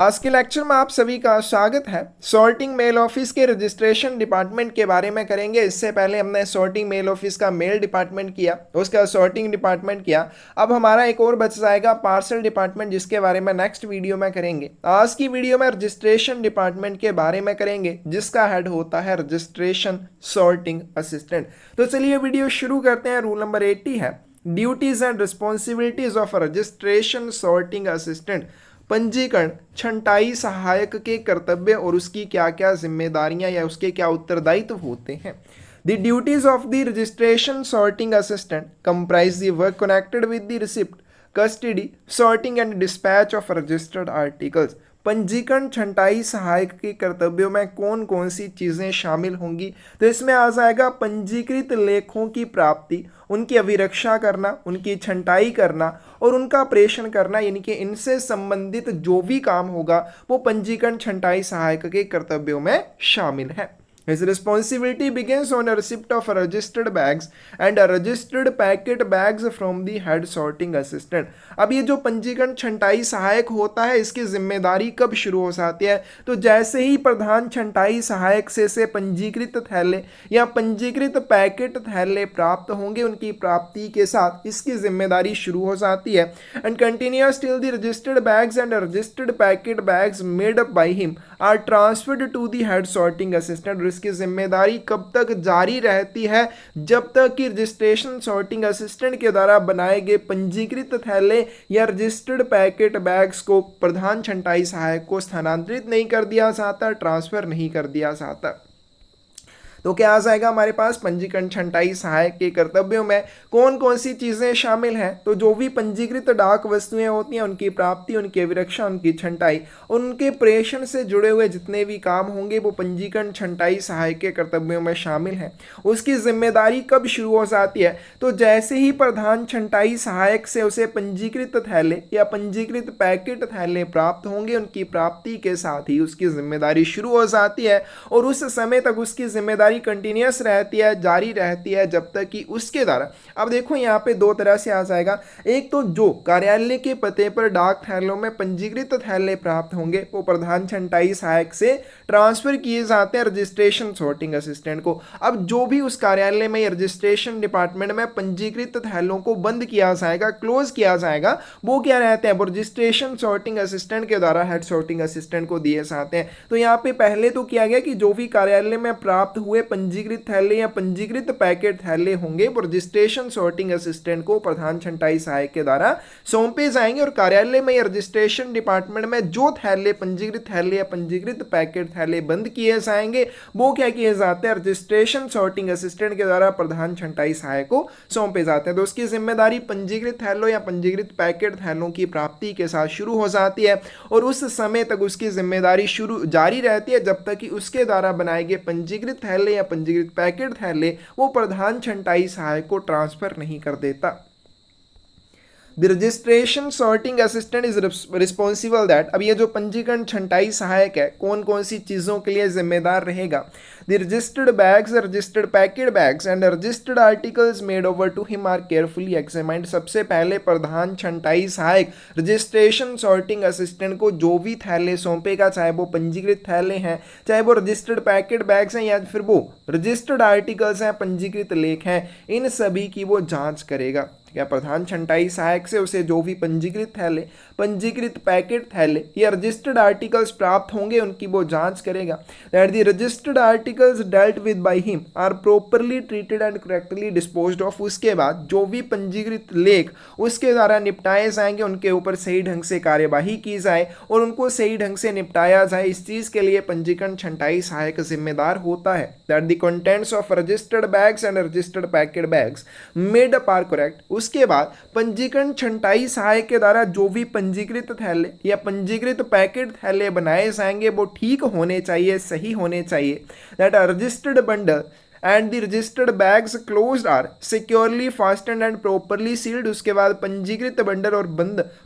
आज के लेक्चर में आप सभी का स्वागत है। सॉर्टिंग मेल ऑफिस के रजिस्ट्रेशन डिपार्टमेंट के बारे में करेंगे। इससे पहले हमने सॉर्टिंग मेल ऑफिस का मेल डिपार्टमेंट किया, उसका सॉर्टिंग डिपार्टमेंट किया। अब हमारा एक और बच जाएगा पार्सल डिपार्टमेंट, जिसके बारे में नेक्स्ट वीडियो में करेंगे। आज की वीडियो में रजिस्ट्रेशन डिपार्टमेंट के बारे में करेंगे, जिसका हेड होता है रजिस्ट्रेशन सॉर्टिंग असिस्टेंट। तो चलिए वीडियो शुरू करते हैं। रूल नंबर 80 है duties and responsibilities of registration sorting assistant. पंजीकरण छंटाई सहायक के कर्तव्य और उसकी क्या क्या जिम्मेदारियां या उसके क्या उत्तरदायित्व होते हैं। The duties of the registration sorting assistant comprise the work connected with the receipt, custody, sorting and dispatch of registered articles. पंजीकरण छंटाई सहायक के कर्तव्यों में कौन कौन सी चीज़ें शामिल होंगी? तो इसमें आ जाएगा पंजीकृत लेखों की प्राप्ति, उनकी अभिरक्षा करना, उनकी छंटाई करना और उनका प्रेषण करना, यानी कि इनसे संबंधित जो भी काम होगा वो पंजीकरण छंटाई सहायक के कर्तव्यों में शामिल है। His responsibility begins on a receipt of registered bags and a registered packet bags from the head sorting assistant। अब ये जो पंजीकरण छंटाई सहायक होता है, इसकी जिम्मेदारी कब शुरू हो जाती है? तो जैसे ही प्रधान छंटाई सहायक से पंजीकृत थैले या पंजीकृत पैकेट थैले प्राप्त होंगे, उनकी प्राप्ति के साथ इसकी जिम्मेदारी शुरू हो जाती है। And continuous till the registered bags and registered packet bags made up by him are transferred to the head sorting assistant. इसकी जिम्मेदारी कब तक जारी रहती है? जब तक कि रजिस्ट्रेशन सॉर्टिंग असिस्टेंट के द्वारा बनाए गए पंजीकृत थैले या रजिस्टर्ड पैकेट बैग्स को प्रधान छंटाई सहायक को स्थानांतरित नहीं कर दिया जाता, ट्रांसफर नहीं कर दिया जाता। तो क्या आ जाएगा हमारे पास? पंजीकरण छंटाई सहायक के कर्तव्यों में कौन कौन सी चीज़ें शामिल हैं? तो जो भी पंजीकृत डाक वस्तुएं होती हैं, उनकी प्राप्ति, उनकी अभिरक्षा, उनकी छंटाई, उनके प्रेषण से जुड़े हुए जितने भी काम होंगे वो पंजीकरण छंटाई सहायक के कर्तव्यों में शामिल हैं। उसकी जिम्मेदारी कब शुरू हो जाती है? तो जैसे ही प्रधान छंटाई सहायक से उसे पंजीकृत थैले या पंजीकृत पैकेट थैले प्राप्त होंगे, उनकी प्राप्ति के साथ ही उसकी जिम्मेदारी शुरू हो जाती है और उस समय तक उसकी जिम्मेदारी कंटिन्यूअस रहती है, जारी रहती है, जब तक कि उसके द्वारा, अब देखो यहाँ पे दो तरह से आ जाएगा। एक तो जो कार्यालय के पते पर डाक थैलों में पंजीकृत थैले प्राप्त होंगे वो प्रधान छंटाई सहायक से ट्रांसफर किए जाते हैं रजिस्ट्रेशन सॉर्टिंग असिस्टेंट को। अब जो भी उस कार्यालय में रजिस्ट्रेशन डिपार्टमेंट में पंजीकृत थैलों को बंद किया जाएगा, क्लोज किया जाएगा, वो क्या रहते हैं? वो रजिस्ट्रेशन सॉर्टिंग असिस्टेंट के द्वारा हेड सॉर्टिंग असिस्टेंट को दिए जाते हैं। तो यहाँ पे पहले तो किया गया कि जो भी कार्यालय में प्राप्त हुए पंजीकृत थैले या पंजीकृत पैकेट थैले होंगे वो रजिस्ट्रेशन सॉर्टिंग असिस्टेंट को प्रधान छंटाई सहायक के द्वारा सौंपे जाएंगे। और कार्यालय में या रजिस्ट्रेशन डिपार्टमेंट में जो थैले पंजीकृत थैले या पंजीकृत पैकेट थैले बंद किए जाएंगे वो क्या किए जाते हैं? रजिस्ट्रेशन सॉर्टिंग असिस्टेंट के द्वारा प्रधान छंटाई सहायक को सौंपे जाते हैं। तो उसकी जिम्मेदारी पंजीकृत थैलों या पंजीकृत पैकेट थैलों की प्राप्ति के साथ शुरू हो जाती है और उस समय तक उसकी जिम्मेदारी शुरू जारी रहती है जब तक कि उसके द्वारा बनाए गए पंजीकृत थैले या पंजीकृत पैकेट थैले वो प्रधान छंटाई सहायक को ट्रांसफर नहीं कर देता। The registration sorting assistant is responsible that, अब ये जो पंजीकरण छंटाई सहायक है कौन कौन सी चीज़ों के लिए जिम्मेदार रहेगा? The registered bags, registered packet bags and registered articles made over to him are carefully examined. सबसे पहले प्रधान छंटाई सहायक रजिस्ट्रेशन सॉर्टिंग असिस्टेंट को जो भी थैले सौंपेगा, चाहे वो पंजीकृत थैले हैं, चाहे वो रजिस्टर्ड पैकेट बैग्स हैं या फिर वो रजिस्टर्ड आर्टिकल्स हैं, पंजीकृत लेख हैं, इन सभी की वो जाँच करेगा। क्या प्रधान छंटाई सहायक से उसे जो भी पंजीकृत थैले, पंजीकृत पैकेट थैले या रजिस्टर्ड आर्टिकल्स प्राप्त होंगे उनकी वो जांच करेगा। That the registered articles dealt with by him are properly treated and correctly disposed of. उसके बाद जो भी पंजीकृत लेख उसके द्वारा निपटाए जाएंगे उनके ऊपर सही ढंग से कार्यवाही की जाए और उनको सही ढंग से निपटाया जाए, इस चीज़ के लिए पंजीकरण छंटाई सहायक जिम्मेदार होता है। That the contents of registered bags and registered packet bags made up are correct. उसके बाद पंजीकरण छंटाई सहायक के द्वारा जो भी पंजीकृत थैले या पंजीकृत पैकेट थैले बनाए जाएंगे वो ठीक होने चाहिए, सही होने चाहिए। That a registered bundle and the registered bags closed are securely fastened and properly sealed. उसके बाद पंजीकृत बंडल और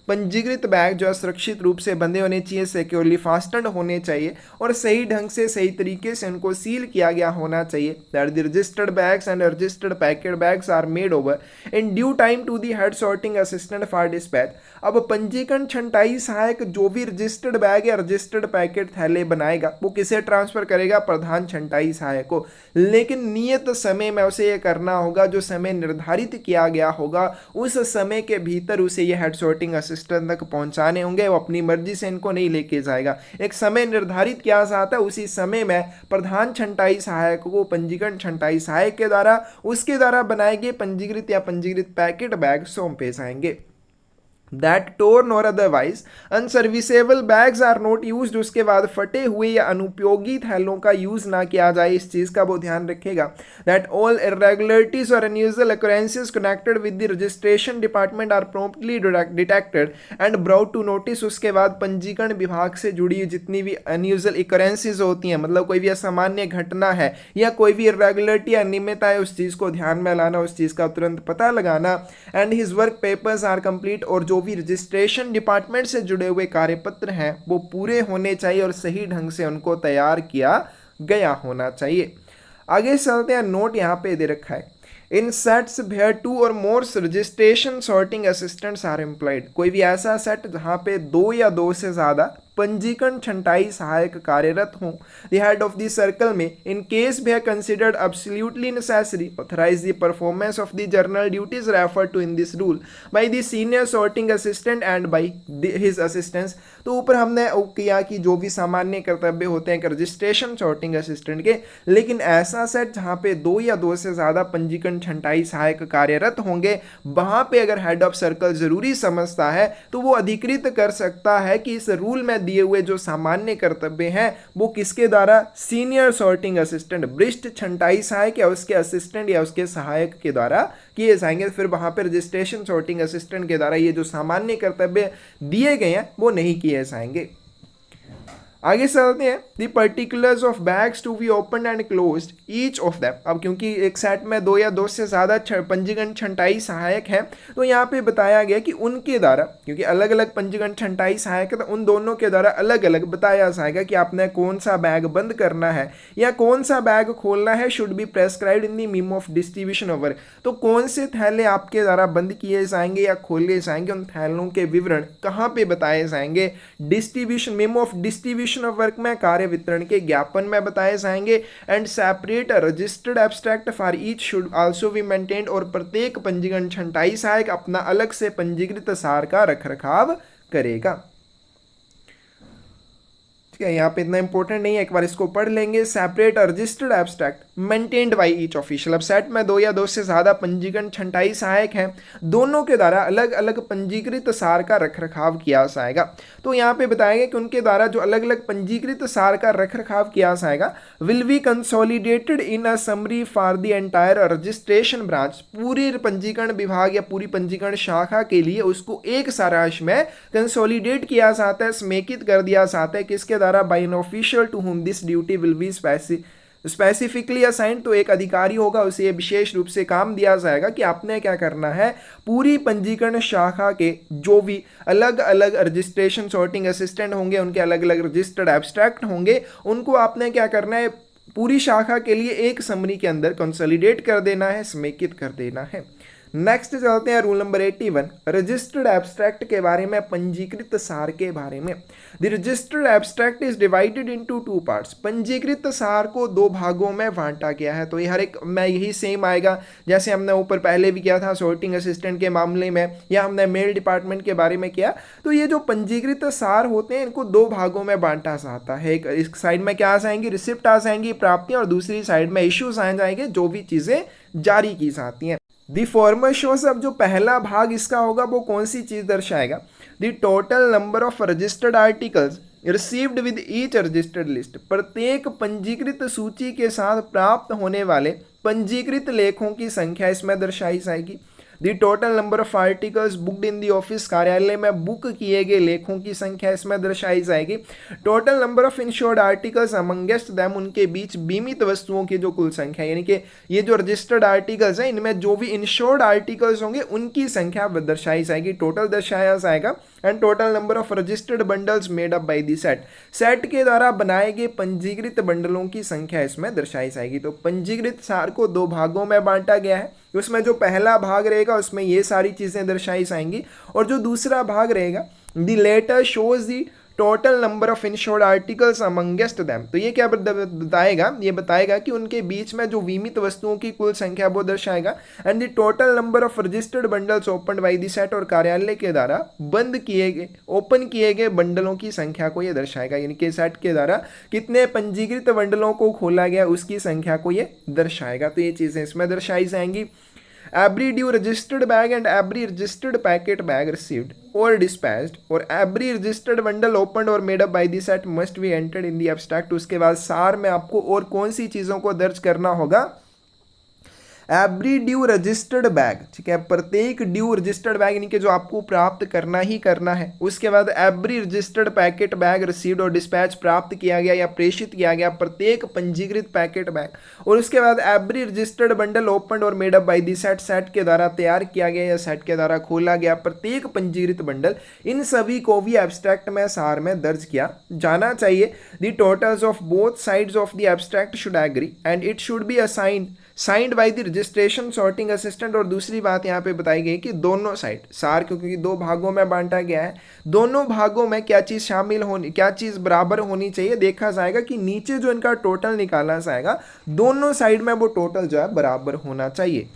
पंजीकृत बैग जो है सुरक्षित रूप से बंधे होने चाहिए, सिक्योरली फास्टेंड होने चाहिए और सही ढंग से सही तरीके से उनको सील किया गया होना चाहिए। That the registered bags and registered packet bags are made over in due time to the head sorting assistant for dispatch. अब पंजीकरण छंटाई सहायक जो भी रजिस्टर्ड बैग या रजिस्टर्ड पैकेट थैले बनाएगा वो किसे ट्रांसफर करेगा? प्रधान छंटाई सहायक को। लेकिन नियत समय में उसे ये करना होगा, जो समय निर्धारित किया गया होगा उस समय के भीतर उसे ये हेड सॉर्टिंग असिस्टेंट तक पहुंचाने होंगे। वो अपनी मर्जी से इनको नहीं लेके जाएगा, एक समय निर्धारित किया जाता है, उसी समय में प्रधान छंटाई सहायक को पंजीकरण छंटाई सहायक के द्वारा उसके द्वारा बनाए गए पंजीकृत या पंजीकृत पैकेट बैग सौंपे जाएंगे। That torn or otherwise unserviceable bags are not used। उसके बाद फटे हुए या अनुपयोगी थैलों का यूज ना किया जाए, इस चीज का वो ध्यान रखेगा। That all irregularities or unusual occurrences connected with the registration department are promptly detected and brought to notice। उसके बाद पंजीकरण विभाग से जुड़ी जितनी भी unusual occurrences होती हैं, मतलब कोई भी असामान्य घटना है या कोई भी irregularity अनियमितता है, उस चीज को ध्यान में लाना, उस चीज का तुरंत पता लगाना। And his work papers are complete। और जो भी रजिस्ट्रेशन डिपार्टमेंट से जुड़े हुए कार्यपत्र हैं वो पूरे होने चाहिए और सही ढंग से उनको तैयार किया गया होना चाहिए। आगे चलते हैं, नोट यहाँ पे दे रखा है, इन sets where 2 or more registration sorting assistants are employed. कोई भी ऐसा सेट जहाँ पे 2 या 2 से ज़्यादा पंजीकरण छंटाई सहायक कार्यरत हों। The head of the circle may in case we considered absolutely necessary authorize the performance of the general duties refer to in this rule by the senior sorting assistant and by his assistants. तो ऊपर हमने किया कि जो भी सामान्य कर्तव्य होते हैं रजिस्ट्रेशन सॉर्टिंग असिस्टेंट के, लेकिन ऐसा सेट जहाँ पे 2 या 2 से ज़्यादा पंजीकरण छंटाई सहायक कार्यरत होंगे, वहाँ पे अगर हेड ऑफ सर्कल जरूरी समझता है तो वो अधिकृत कर सकता है कि इस रूल में दिए हुए जो सामान्य कर्तव्य हैं वो किसके द्वारा? सीनियर सॉर्टिंग असिस्टेंट, वरिष्ठ छंटाई सहायक या उसके असिस्टेंट या उसके सहायक के द्वारा किए जाएंगे। फिर वहां पर रजिस्ट्रेशन सॉर्टिंग असिस्टेंट के द्वारा ये जो सामान्य कर्तव्य दिए गए हैं वो नहीं किए जाएंगे। आगे चलते हैं, the particulars of bags to be open and closed each of them. अब क्योंकि एक सेट में 2 या 2 से ज़्यादा पंजीकरण छंटाई सहायक हैं तो यहाँ पे बताया गया कि उनके द्वारा, क्योंकि अलग अलग पंजीकरण छंटाई सहायक है तो उन दोनों के द्वारा अलग अलग बताया जाएगा कि आपने कौन सा बैग बंद करना है या कौन सा बैग खोलना है, should B prescribed in the meme of distribution of work. तो कौन से थैले आपके द्वारा बंद किए जाएंगे या खोले जाएंगे, उन थैलों के विवरण कहाँ पे बताए जाएंगे? Distribution, meme of distribution of work में, कार्य वितरण के ज्ञापन में बताए जाएंगे। And separate registered abstract for each should also be maintained. और प्रत्येक पंजीकरण छंटाई सहायक अपना अलग से पंजीकृत सार का रखरखाव करेगा। ठीक है, यहाँ पे इतना इंपॉर्टेंट नहीं है, एक बार इसको पढ़ लेंगे। Separate registered abstract maintained by each official. अब सेट में 2 या 2 से ज़्यादा पंजीकरण छंटाई सहायक हैं, दोनों के द्वारा अलग अलग पंजीकृत सार का रखरखाव किया जाएगा। तो यहाँ पे बताएंगे कि उनके द्वारा जो अलग अलग पंजीकृत सार का रखरखाव किया जाएगा will be consolidated in a summary for the entire registration branch. पूरी पंजीकरण विभाग या पूरी पंजीकरण शाखा के लिए उसको एक सारांश में कंसोलिडेट किया जाता है, समेकित कर दिया जाता है, किसके द्वारा? By an official to whom this duty will be specifically assigned. तो एक अधिकारी होगा, उसे विशेष रूप से काम दिया जाएगा कि आपने क्या करना है, पूरी पंजीकरण शाखा के जो भी अलग अलग रजिस्ट्रेशन सॉर्टिंग असिस्टेंट होंगे, उनके अलग अलग रजिस्टर्ड एब्स्ट्रैक्ट होंगे, उनको आपने क्या करना है, पूरी शाखा के लिए एक समरी के अंदर कंसोलिडेट कर देना है, समेकित कर देना है। नेक्स्ट चलते हैं रूल नंबर 81, रजिस्टर्ड एब्स्ट्रैक्ट के बारे में, पंजीकृत सार के बारे में। The registered abstract is divided into 2 parts. पंजीकृत सार को 2 भागों में बांटा गया है। तो ये हर एक में यही सेम आएगा जैसे हमने ऊपर पहले भी किया था सॉर्टिंग असिस्टेंट के मामले में, या हमने मेल डिपार्टमेंट के बारे में किया। तो ये जो पंजीकृत सार होते हैं इनको 2 भागों में बांटा जाता है। एक साइड में क्या आ जाएंगी, रिसिप्ट आ जाएंगी, प्राप्तियां, और दूसरी साइड में इश्यूज आ जाएंगे, जो भी चीज़ें जारी की जाती हैं। दी फॉर्मर शोज, अब जो पहला भाग इसका होगा वो कौन सी चीज दर्शाएगा? The total number of registered articles received with each registered list. प्रत्येक पंजीकृत सूची के साथ प्राप्त होने वाले पंजीकृत लेखों की संख्या इसमें दर्शाई जाएगी। The total number of articles booked in the office, कार्यालय में बुक किए गए लेखों की संख्या इसमें दर्शाई जाएगी। Total number of insured articles amongst them, उनके बीच बीमित वस्तुओं की जो कुल संख्या, यानी कि ये जो रजिस्टर्ड आर्टिकल्स हैं इनमें जो भी इंश्योर्ड आर्टिकल्स होंगे उनकी संख्या दर्शाई जाएगी, टोटल दर्शाया जाएगा। And total number of registered bundles made up by the set, set के द्वारा बनाए गए पंजीकृत बंडलों की संख्या इसमें दर्शाई जाएगी। तो पंजीकृत सार को दो भागों में बांटा गया है, उसमें जो पहला भाग रहेगा उसमें ये सारी चीजें दर्शाई जाएंगी, और जो दूसरा भाग रहेगा the letter shows the total number of insured articles amongst them. तो ये क्या बताएगा, ये बताएगा कि उनके बीच में जो बीमित वस्तुओं की कुल संख्या वो दर्शाएगा। And the total number of registered bundles open by the set, और कार्यालय के द्वारा बंद किए गए ओपन किए गए बंडलों की संख्या को ये दर्शाएगा, यानी कि सेट के द्वारा कितने पंजीकृत बंडलों को खोला गया उसकी संख्या को ये दर्शाएगा। तो ये चीजें इसमें दर्शाई जाएंगी। Every due registered bag and every registered packet bag received or dispatched or every registered bundle opened or made up by the set must be entered in the abstract। उसके बाद सार में आपको और कौन सी चीज़ों को दर्ज करना होगा, एवरी ड्यू रजिस्टर्ड बैग, ठीक है, प्रत्येक ड्यू रजिस्टर्ड बैग यानी कि जो आपको प्राप्त करना ही करना है। उसके बाद every registered packet bag received और डिस्पैच, प्राप्त किया गया या प्रेषित किया गया प्रत्येक पंजीकृत पैकेट बैग। और उसके बाद एवरी रजिस्टर्ड बंडल ओपन और made up by the set, set के द्वारा तैयार किया गया या सेट के द्वारा खोला गया प्रत्येक पंजीकृत बंडल, इन सभी को भी एब्स्ट्रैक्ट में सार में दर्ज किया जाना चाहिए। The totals of both sides of the abstract should agree and it should be assigned signed by the registration sorting assistant. और दूसरी बात यहाँ पे बताई गई कि दोनों साइड सार, क्योंकि दो भागों में बांटा गया है, दोनों भागों में क्या चीज़ शामिल होनी, क्या चीज़ बराबर होनी चाहिए, देखा जाएगा कि नीचे जो इनका टोटल निकाला जाएगा दोनों साइड में वो टोटल जो है बराबर होना चाहिए।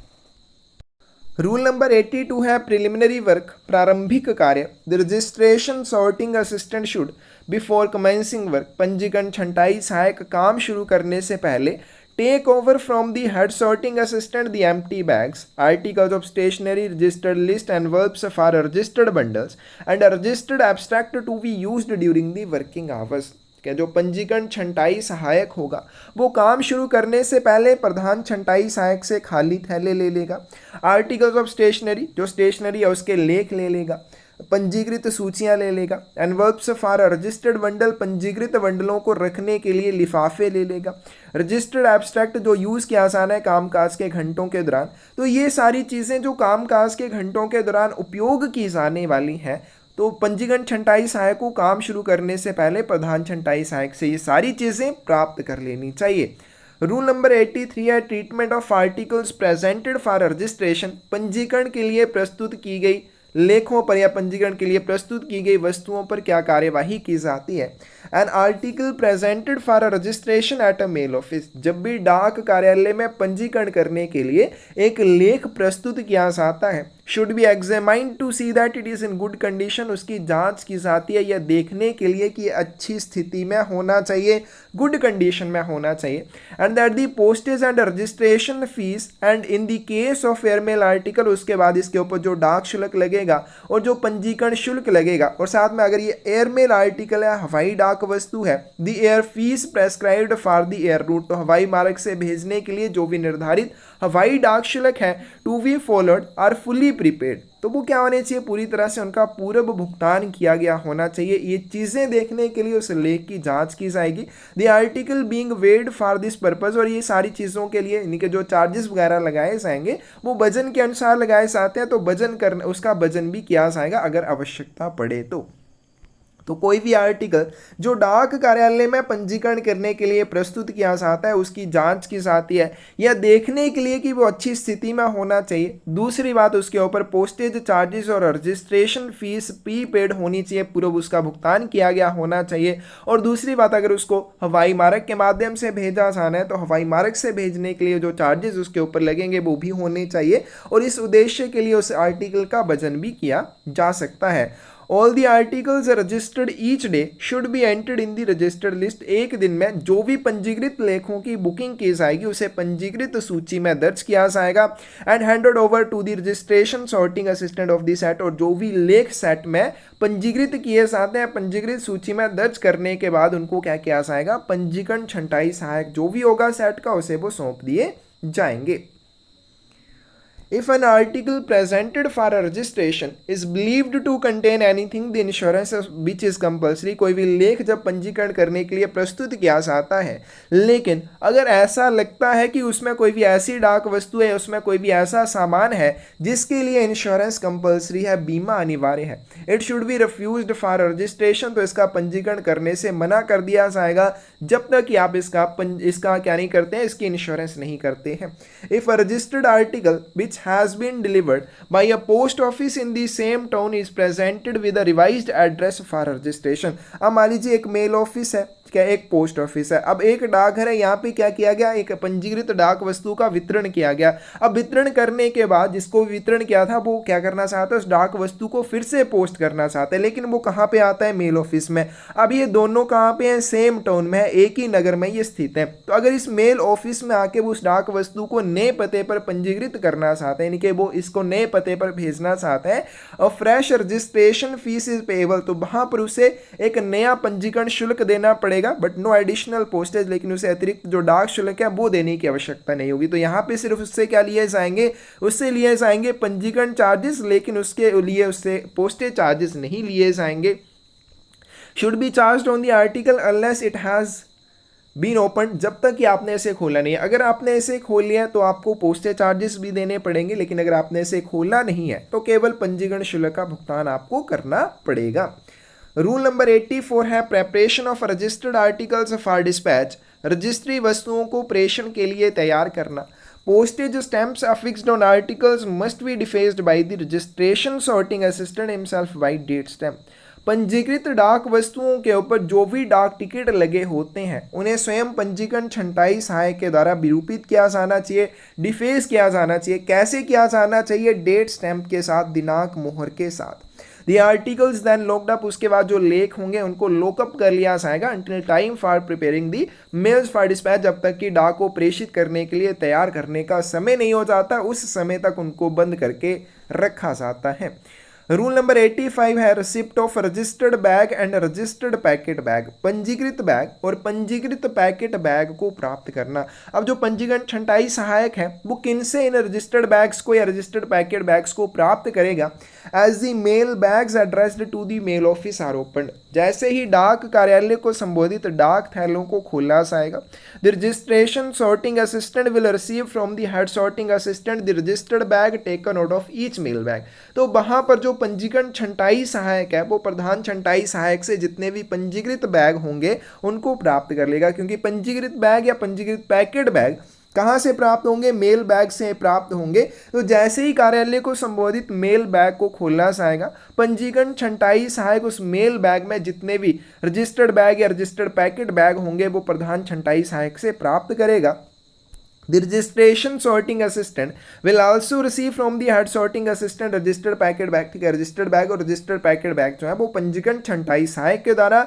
रूल नंबर 82 है प्रिलिमिनरी वर्क, प्रारंभिक कार्य। The registration sorting assistant should before commencing work, पंजीकरण छंटाई सहायक काम शुरू करने से पहले take over from the head sorting assistant the empty bags, articles of stationery, registered list envelopes for registered bundles and registered abstract to be used during the working hours. क्या जो पंजीकरण छंटाई सहायक होगा वो काम शुरू करने से पहले प्रधान छंटाई सहायक से खाली थैले ले लेगा, आर्टिकल्स ऑफ स्टेशनरी, जो स्टेशनरी है उसके लेख ले लेगा, पंजीकृत सूचियां ले लेगा, एनवल्प्स फॉर रजिस्टर्ड बंडल, पंजीकृत बंडलों को रखने के लिए लिफाफे ले लेगा, रजिस्टर्ड एब्स्ट्रैक्ट जो यूज़ किया जाना है कामकाज के घंटों के दौरान। तो ये सारी चीज़ें जो कामकाज के घंटों के दौरान उपयोग की जाने वाली हैं, तो पंजीकरण छंटाई सहायक को काम शुरू करने से पहले प्रधान छंटाई सहायक से ये सारी चीज़ें प्राप्त कर लेनी चाहिए। रूल नंबर 83 है treatment of articles presented for registration, पंजीकरण के लिए प्रस्तुत की गई लेखों पर या पंजीकरण के लिए प्रस्तुत की गई वस्तुओं पर क्या कार्यवाही की जाती है। An article presented for registration at a mail office, जब भी डाक कार्यालय में पंजीकरण करने के लिए एक लेख प्रस्तुत किया जाता है, should be examined to see that it is in good condition, उसकी जांच की जाती है या देखने के लिए कि अच्छी स्थिति में होना चाहिए, गुड कंडीशन में होना चाहिए। And that the postage and registration fees and in the case of airmail article, उसके बाद इसके ऊपर जो डाक शुल्क लगेगा और जो पंजीकरण शुल्क लगेगा, और साथ में अगर ये एयरमेल आर्टिकल है, हवाई डाक वस्तु है, the air fees prescribed for the air root, तो हवाई मार्ग से भेजने के लिए जो भी निर्धारित हवाई डाक शुल्क है to be followed are fully prepaid, तो वो क्या होने चाहिए, पूरी तरह से उनका पूर्व भुगतान किया गया होना चाहिए। ये चीज़ें देखने के लिए उस लेख की जांच की जाएगी। The article being weighed for this purpose, और ये सारी चीज़ों के लिए इनके जो चार्जेस वगैरह लगाए जाएंगे वो वजन के अनुसार लगाए जाते हैं, तो वजन करने उसका वजन भी किया जाएगा अगर आवश्यकता पड़े तो कोई भी आर्टिकल जो डाक कार्यालय में पंजीकरण करने के लिए प्रस्तुत किया जाता है उसकी जांच की जाती है या देखने के लिए कि वो अच्छी स्थिति में होना चाहिए। दूसरी बात, उसके ऊपर पोस्टेज चार्जेस और रजिस्ट्रेशन फीस प्रीपेड होनी चाहिए, पूर्व उसका भुगतान किया गया होना चाहिए। और दूसरी बात, अगर उसको हवाई मार्ग के माध्यम से भेजा जाना है तो हवाई मार्ग से भेजने के लिए जो चार्जेस उसके ऊपर लगेंगे वो भी होने चाहिए, और इस उद्देश्य के लिए उस आर्टिकल का वजन भी किया जा सकता है। All the articles registered each day should be entered in the registered list, एक दिन में जो भी पंजीकृत लेखों की बुकिंग की जाएगी उसे पंजीकृत सूची में दर्ज किया जाएगा। And handed over to the registration sorting assistant of the set, और जो भी लेख सेट में पंजीकृत किए जाते हैं पंजीकृत सूची में दर्ज करने के बाद उनको क्या किया जाएगा, पंजीकरण छंटाई सहायक जो भी होगा सेट का उसे वो सौंप दिए जाएंगे। If an article presented for a registration is believed to contain anything, the insurance which is compulsory। कोई भी लेख जब पंजीकरण करने के लिए प्रस्तुत किया जाता है, लेकिन अगर ऐसा लगता है कि उसमें कोई भी ऐसी डाक वस्तु है, उसमें कोई भी ऐसा सामान है जिसके लिए इंश्योरेंस कंपल्सरी है, बीमा अनिवार्य है, it should B refused for registration. तो इसका पंजीकरण करने से मना कर दिया जाएगा जब तक कि आप इसका क्या नहीं करते हैं, इसकी इंश्योरेंस नहीं करते हैं। If a registered article which has been delivered by a post office in the same town is presented with a revised address for registration। अब मान लीजिए एक मेल ऑफिस है, क्या एक पोस्ट ऑफिस है, अब एक डाकघर है, यहाँ पे क्या किया गया, एक पंजीकृत डाक वस्तु का वितरण किया गया। अब वितरण करने के बाद जिसको वितरण किया था वो क्या करना चाहता है, उस डाक वस्तु को फिर से पोस्ट करना चाहता है, लेकिन वो कहाँ पे आता है, मेल ऑफिस में। अब ये दोनों कहाँ पे हैं, सेम टाउन में है, एक ही नगर में ये स्थित है। तो अगर इस मेल ऑफिस में आके वो उस डाक वस्तु को नए पते पर पंजीकृत करना चाहते हैं, यानी कि वो इसको नए पते पर भेजना चाहते हैं और fresh registration fees is payable, तो वहां पर उसे एक नया पंजीकरण शुल्क देना पड़ेगा, बट नो एडिशनल पोस्टेज, लेकिन उसे अतिरिक्त जो डाक शुल्क है वो देने की आवश्यकता नहीं होगी। तो यहाँ पे सिर्फ उससे क्या लिए जाएंगे, उससे लिए जाएंगे पंजीकरण चार्जेस, लेकिन उसके लिए उससे पोस्टेज चार्जेस नहीं लिए जाएंगे। Should be charged on the article unless it has been open, जब तक कि आपने इसे खोला नहीं है। अगर आपने इसे खोल लिया है तो आपको पोस्टेज चार्जेस भी देने पड़ेंगे, लेकिन अगर आपने इसे खोला नहीं है तो केवल पंजीकरण शुल्क का भुगतान आपको करना पड़ेगा। रूल नंबर 84 है preparation of registered articles for dispatch. Registry वस्तुओं को प्रेषण के लिए तैयार करना। Postage stamps affixed on articles must be defaced by the registration sorting assistant himself by date stamp. पंजीकृत डाक वस्तुओं के ऊपर जो भी डाक टिकट लगे होते हैं उन्हें स्वयं पंजीकरण छंटाई सहायक के द्वारा विरूपित किया जाना चाहिए, डिफेस किया जाना चाहिए। कैसे किया जाना चाहिए, डेट स्टैम्प के साथ, दिनांक मोहर के साथ। The articles then locked up, उसके बाद जो लेख होंगे उनको लॉकअप कर लिया जाएगा until time for preparing the mails for dispatch, जब तक कि डाक को प्रेषित करने के लिए तैयार करने का समय नहीं हो जाता, उस समय तक उनको बंद करके रखा जाता है। रूल नंबर 85 है receipt of registered bag and registered packet bag. पंजीकृत बैग और पंजीकृत पैकेट बैग को प्राप्त करना। अब जो पंजीकरण छंटाई सहायक है वो किनसे इन रजिस्टर्ड बैग्स को या रजिस्टर्ड पैकेट बैग्स को प्राप्त करेगा, as the mail bags addressed to the mail office are opened. जैसे ही डाक कार्यालय को संबोधित डाक थैलों को खोला जाएगा, the registration sorting assistant will receive from the head sorting assistant the registered bag taken out of each mail bag. तो वहां पर जो पंजीकरण छंटाई सहायक है वो प्रधान छंटाई सहायक से जितने भी पंजीकृत बैग होंगे उनको प्राप्त कर लेगा, क्योंकि पंजीकृत बैग या पंजीकृत पैकेट बैग कहाँ से प्राप्त होंगे, मेल बैग से प्राप्त होंगे। तो जैसे ही कार्यालय को संबोधित मेल बैग को खोलना जाएगा, पंजीकरण छंटाई सहायक उस मेल बैग में जितने भी रजिस्टर्ड बैग या रजिस्टर्ड पैकेट बैग होंगे वो प्रधान छंटाई सहायक से प्राप्त करेगा। The registration sorting assistant will also receive from the head sorting assistant registered packet bag। ठीक है, रजिस्टर्ड बैग और रजिस्टर्ड पैकेट बैग जो है वो पंजीकरण छंटाई सहायक के द्वारा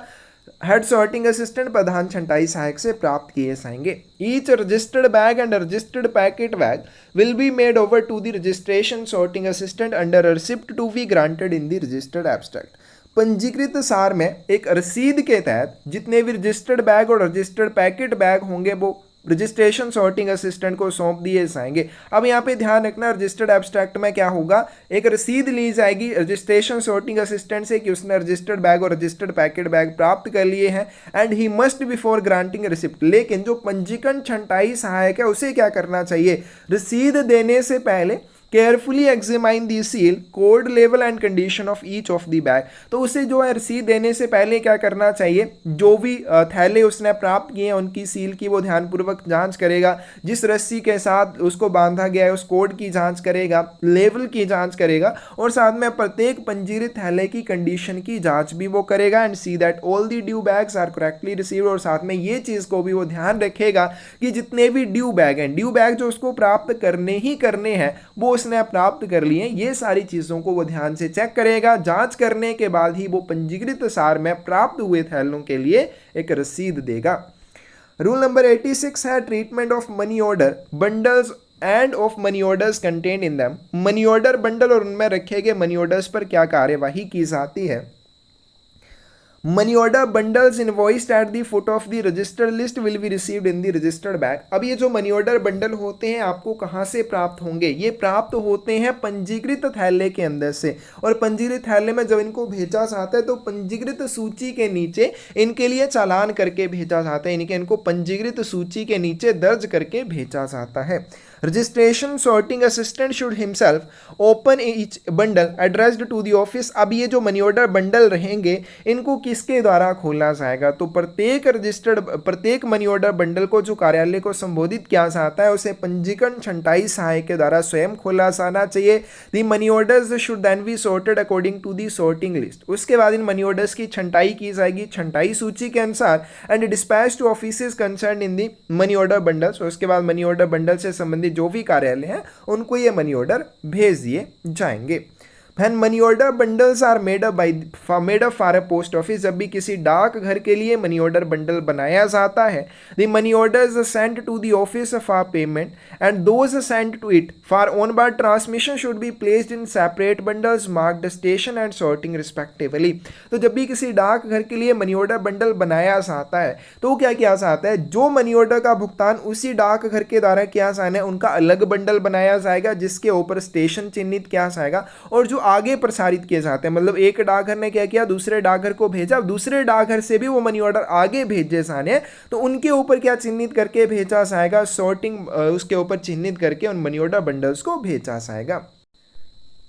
हेड सॉर्टिंग असिस्टेंट प्रधान छंटाई सहायक से प्राप्त किए जाएंगे। Each registered bag and registered packet bag will be made over to the registration sorting assistant under a receipt to be granted in the registered abstract. पंजीकृत सार में एक रसीद के तहत जितने भी रजिस्टर्ड बैग और रजिस्टर्ड पैकेट बैग होंगे वो रजिस्ट्रेशन सॉर्टिंग असिस्टेंट को सौंप दिए जाएंगे। अब यहाँ पे ध्यान रखना, रजिस्टर्ड एब्स्ट्रैक्ट में क्या होगा, एक रसीद ली जाएगी रजिस्ट्रेशन सॉर्टिंग असिस्टेंट से कि उसने रजिस्टर्ड बैग और रजिस्टर्ड पैकेट बैग प्राप्त कर लिए हैं, and he must before granting receipt. लेकिन जो पंजीकरण छंटाई सहायक है उसे क्या करना चाहिए, रसीद देने से पहले carefully examine the seal, code level and condition of each of the bag. तो उसे जो है रसीद देने से पहले क्या करना चाहिए, जो भी थैले उसने प्राप्त किए हैं उनकी सील की वो ध्यानपूर्वक जांच करेगा, जिस रस्सी के साथ उसको बांधा गया है उस कोड की जांच करेगा, लेवल की जांच करेगा, और साथ में प्रत्येक पंजीकृत थैले की कंडीशन की जांच भी वो करेगा, and see that all the due bags are correctly received. और साथ में ये चीज़ को भी वो ध्यान रखेगा कि जितने भी ड्यू बैग हैं, ड्यू बैग जो उसको प्राप्त करने ही करने हैं वो उसने प्राप्त कर लिए, ये सारी चीजों को वो ध्यान से चेक करेगा। जांच करने के बाद ही वो पंजीकृत सार में प्राप्त हुए थैलों के लिए एक रसीद देगा। रूल नंबर 86 है treatment of money order bundles end of money orders content in them. Money order bundle और उनमें रखे गए मनी ऑर्डर्स पर क्या कार्यवाही की जाती है। Money order bundles invoiced at the foot of the registered list will be received in the registered bag. अब ये जो मनी ऑर्डर बंडल होते हैं आपको कहाँ से प्राप्त होंगे? ये प्राप्त होते हैं पंजीकृत थैले के अंदर से, और पंजीकृत थैले में जब इनको भेजा जाता है तो पंजीकृत सूची के नीचे इनके लिए चालान करके भेजा जाता है, इनको पंजीकृत सूची के नीचे दर्ज करके भेजा जाता है। Registration sorting assistant should himself open each bundle addressed to the office. अब ये जो मनी ऑर्डर बंडल रहेंगे इनको किसके द्वारा खोला जाएगा? तो प्रत्येक मनी ऑर्डर बंडल को जो कार्यालय को संबोधित किया जाता है उसे पंजीकरण छंटाई सहायक के द्वारा स्वयं खोला जाना चाहिए। The money orders should then be sorted according to the sorting list. उसके बाद इन मनी ऑर्डर्स की छंटाई की जाएगी छंटाई सूची के अनुसार and dispatch to offices concern in the money order bundles. उसके बाद मनी ऑर्डर बंडल से संबंधित जो भी कार्यालय हैं उनको ये मनी ऑर्डर भेज दिए जाएंगे। When money order bundles are made up for a post office, जब भी किसी डाक घर के लिए मनी ऑर्डर बंडल बनाया जाता है, the money orders sent to the office for payment and those sent to it for on-board transmission should be placed in separate bundles marked station and sorting respectively। तो जब भी किसी डाक घर के लिए मनी ऑर्डर बंडल बनाया जाता है तो क्या किया जाता है? जो मनी ऑर्डर का भुगतान उसी डाक घर के द्वारा किया जाना है उनका अलग बंडल बनाया जाएगा जिसके ऊपर स्टेशन चिन्हित किया जाएगा, और जो आगे प्रसारित किए जाते हैं, मतलब एक डाकघर ने क्या किया, दूसरे डाकघर को भेजा, दूसरे डाकघर से भी वो मनी ऑर्डर आगे भेजे जाने तो उनके ऊपर क्या चिन्हित करके भेजा जाएगा? सॉर्टिंग उसके ऊपर चिन्हित करके उन मनी ऑर्डर बंडल्स को भेजा जाएगा।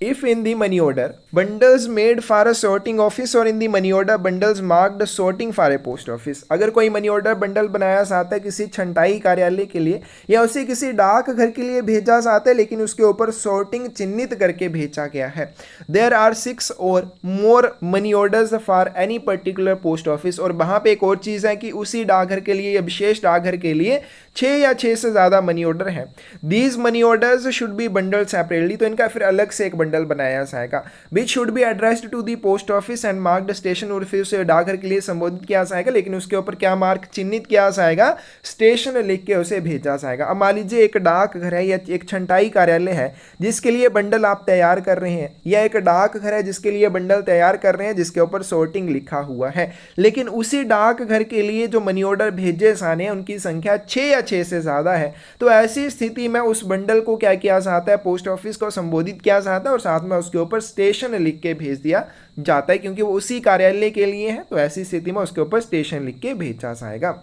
If in the money order bundles made for a sorting office or in the money order bundles marked sorting for a post office, अगर कोई मनी ऑर्डर बंडल बनाया जाता है किसी छंटाई कार्यालय के लिए या उसे किसी डाक घर के लिए भेजा जाता है लेकिन उसके ऊपर सॉर्टिंग चिन्हित करके भेजा गया है, there are 6 or more money orders for any particular post office। और वहाँ पे एक और चीज़ है कि उसी डाकघर के लिए या विशेष डाकघर के लिए 6 या 6 से ज़्यादा मनी ऑर्डर हैं। These money orders should be bundled separately, तो इनका फिर अलग से एक बंडल बनाया जाएगा। Which should be addressed to the post office and marked station, और फिर उसे डाकघर के लिए संबोधित किया जाएगा लेकिन उसके ऊपर क्या मार्क चिन्हित किया जाएगा? स्टेशन लिख के उसे भेजा जाएगा। अब मान लीजिए एक डाकघर है या एक छंटाई कार्यालय है जिसके लिए बंडल आप तैयार कर रहे हैं, या एक डाकघर है जिसके लिए बंडल तैयार कर रहे हैं जिसके ऊपर सॉर्टिंग लिखा हुआ है, लेकिन उसी डाकघर के लिए जो मनी ऑर्डर भेजे जाने हैं उनकी संख्या 6 या 6 से ज़्यादा है, तो ऐसी स्थिति में उस बंडल को क्या किया जाता है? पोस्ट ऑफिस को संबोधित किया जाता है और साथ में उसके ऊपर स्टेशन लिख के भेज दिया जाता है, क्योंकि वो उसी कार्यालय के लिए है तो ऐसी स्थिति में उसके ऊपर स्टेशन लिख के भेजा जाएगा।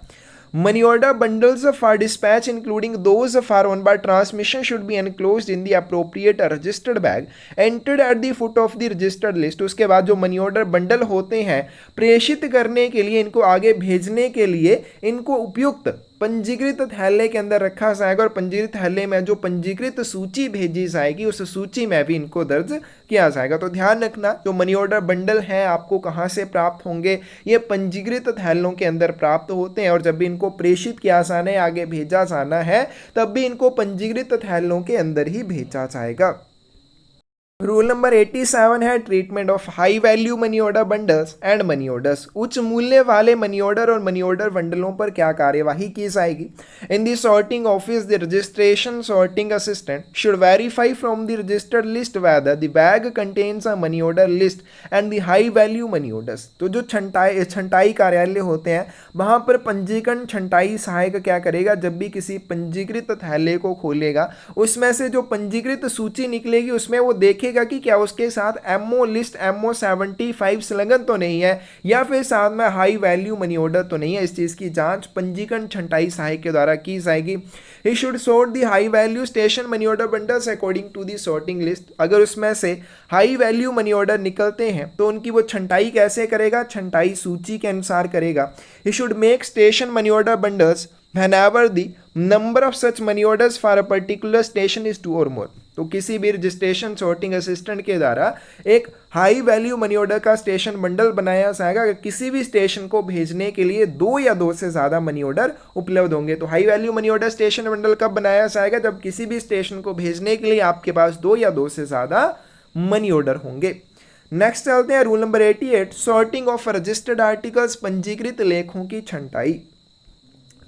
Money order bundles for dispatch including those for on-board transmission should be enclosed in the appropriate registered bag entered at the foot of the registered list। उसके बाद जो मनी ऑर्डर बंडल होते हैं प्रेषित करने के लिए, इनको आगे भेजने के लिए इनको उपयुक्त पंजीकृत थैले के अंदर रखा जाएगा, और पंजीकृत थैले में जो पंजीकृत सूची भेजी जाएगी उस सूची में भी इनको दर्ज किया जाएगा। तो ध्यान रखना जो मनी ऑर्डर बंडल हैं आपको कहाँ से प्राप्त होंगे? ये पंजीकृत थैलों के अंदर प्राप्त होते हैं, और जब भी इनको प्रेषित किया जाना है आगे भेजा जाना है तब भी इनको पंजीकृत थैलों के अंदर ही भेजा जाएगा। रूल नंबर 87 है treatment of high value money order bundles and money orders. उच्च मूल्य वाले मनी ऑर्डर और मनी ऑर्डर बंडलों पर क्या कार्यवाही की जाएगी? In the sorting office the registration sorting assistant should verify from the registered list whether the bag contains a money order list and the high value money orders. तो जो छंटाई कार्यालय होते हैं वहाँ पर पंजीकरण छंटाई सहायक क्या करेगा? जब भी किसी पंजीकृत थैले को खोलेगा उसमें से जो पंजीकृत सूची निकलेगी उसमें वो देखेगा कि क्या उसके साथ एमओ लिस्ट एमओ 75 संलग्न तो नहीं है, या फिर साथ में हाई वैल्यू मनी ऑर्डर तो नहीं है। इस चीज की जांच पंजीकरण छंटाई सहायक के द्वारा की जाएगी। He should sort the high value station money order bundles according to the sorting list. अगर उसमें से हाई वैल्यू मनी ऑर्डर निकलते हैं तो उनकी वो छंटाई कैसे करेगा? छंटाई सूची के अनुसार करेगा। He should make station money order bundles whenever the number of such money orders for a particular station is 2 or more। तो किसी भी रजिस्ट्रेशन सॉर्टिंग असिस्टेंट के द्वारा एक हाई वैल्यू मनी ऑर्डर का स्टेशन बंडल बनाया जाएगा अगर किसी भी स्टेशन को भेजने के लिए 2 या 2 से ज़्यादा मनी ऑर्डर उपलब्ध होंगे। तो high value money order station bundle कब बनाया जाएगा? जब किसी भी स्टेशन को भेजने के लिए आपके पास 2 या 2 से ज़्यादा मनी ऑर्डर होंगे। नेक्स्ट चलते हैं rule number 88 sorting of registered articles, पंजीकृत लेखों की छंटाई।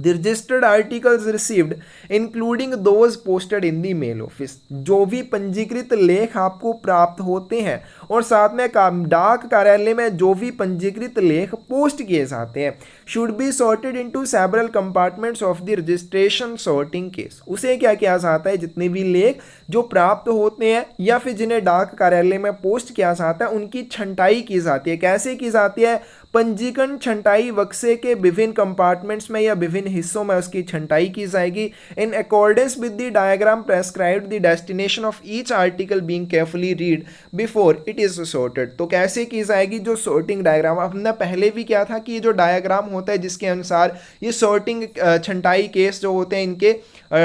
The registered articles received including those posted in the mail office, जो भी पंजीकृत लेख आपको प्राप्त होते हैं और साथ में डाक कार्यालय में जो भी पंजीकृत लेख पोस्ट किए जाते हैं, should be sorted into several compartments of the registration sorting case। उसे क्या किया जाता है, जितने भी लेख जो प्राप्त होते हैं या फिर जिन्हें डाक कार्यालय में पोस्ट किया जाता है उनकी छंटाई की जाती है। कैसे की जाती है, पंजीकरण छंटाई बक्से के विभिन्न कंपार्टमेंट्स में या विभिन्न हिस्सों में उसकी छंटाई की जाएगी। In accordance with the diagram prescribed the destination of each article being carefully read before it is sorted. तो कैसे की जाएगी, जो सॉर्टिंग डायग्राम हमने पहले भी किया था कि ये जो डायग्राम होता है जिसके अनुसार ये सॉर्टिंग छंटाई केस जो होते हैं इनके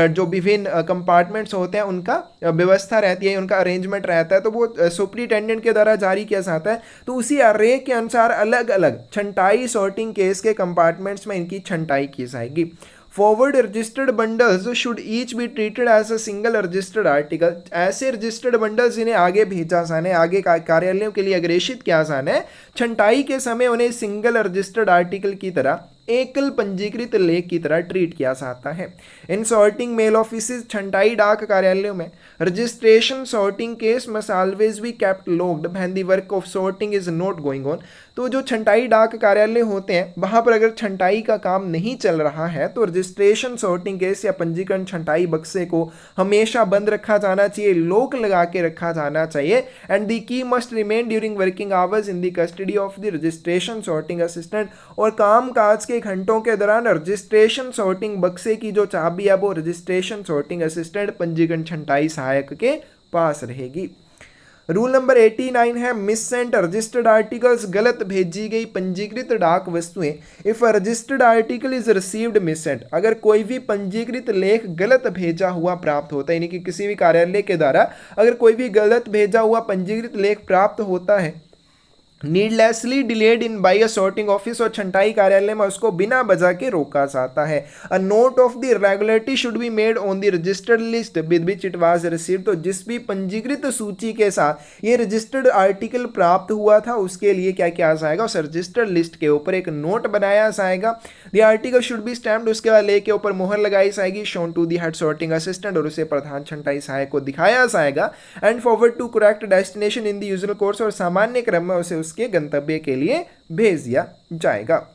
जो विभिन्न कंपार्टमेंट्स होते हैं उनका व्यवस्था रहती है, उनका अरेंजमेंट रहता है, तो वो सुपरिटेंडेंट के द्वारा जारी किया जाता है। तो उसी अर्रे के अनुसार अलग अलग छंटाई सॉर्टिंग केस के कंपार्टमेंट्स में इनकी छंटाई की जाएगी। Forward registered bundles should each be treated as a single registered article. ऐसे रजिस्टर्ड बंडल्स जिन्हें आगे भेजा जाना है, आगे कार्यालयों के लिए अग्रेषित किया जाना है, छंटाई के समय उन्हें सिंगल रजिस्टर्ड आर्टिकल की तरह एकल पंजीकृत लेख की तरह ट्रीट किया जाता है। इन सॉर्टिंग मेल ऑफिसेज, छंटाई डाक कार्यालयों में registration sorting case must always be kept logged when the work of sorting is not going on. तो जो छंटाई डाक कार्यालय होते हैं वहां पर अगर छंटाई का काम नहीं चल रहा है तो रजिस्ट्रेशन सॉर्टिंग केस या पंजीकरण छंटाई बक्से को हमेशा बंद रखा जाना चाहिए, लॉक लगा के रखा जाना चाहिए। And the key must remain during working hours in the custody of the registration sorting assistant. और काम काज के घंटों के दौरान रजिस्ट्रेशन सॉर्टिंग बक्से की जो चाबी है वो रजिस्ट्रेशन सॉर्टिंग असिस्टेंट पंजीकरण छंटाई सहायक के पास रहेगी। रूल नंबर 89 है मिससेंट रजिस्टर्ड आर्टिकल्स। गलत भेजी गई पंजीकृत डाक वस्तुएं। If a registered article is received missent, अगर कोई भी पंजीकृत लेख गलत भेजा हुआ प्राप्त होता है, यानी कि किसी भी कार्यालय के द्वारा अगर कोई भी गलत भेजा हुआ पंजीकृत लेख प्राप्त होता है, needlessly delayed in by a sorting office, और छंटाई कार्यालय में उसको बिना वजह के रोका जाता है। A note of the irregularity should be made on the registered list with which it was received. तो जिस भी पंजीकृत सूची के साथ ये रजिस्टर्ड आर्टिकल प्राप्त हुआ था उसके लिए क्या किया जाएगा, उस रजिस्टर्ड लिस्ट के ऊपर एक नोट बनाया जाएगा। The article should be stamped, उसके बाद लेके ऊपर मोहर लगाई जाएगी, shown to the head sorting assistant, और उसे प्रधान छंटाई सहायक को दिखाया जाएगा। And forward to correct destination in the usual course, और सामान्य क्रम में उसे उसके गंतव्य के लिए भेज दिया जाएगा।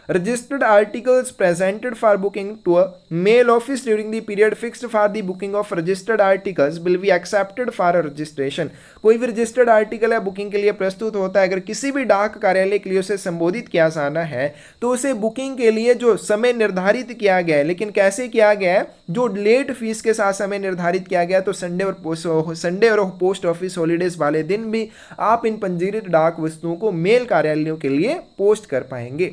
Registered articles presented for booking to a mail office during the period fixed for the booking of registered articles will be accepted for a registration। कोई भी रजिस्टर्ड आर्टिकल है बुकिंग के लिए प्रस्तुत होता है, अगर किसी भी डाक कार्यालय के लिए उसे संबोधित किया जाना है तो उसे बुकिंग के लिए जो समय निर्धारित किया गया है, लेकिन कैसे किया गया है, जो लेट फीस के साथ समय निर्धारित किया गया, तो संडे और पोस्ट ऑफिस हॉलीडेज वाले दिन भी आप इन पंजीकृत डाक वस्तुओं को मेल कार्यालयों के लिए पोस्ट कर पाएंगे।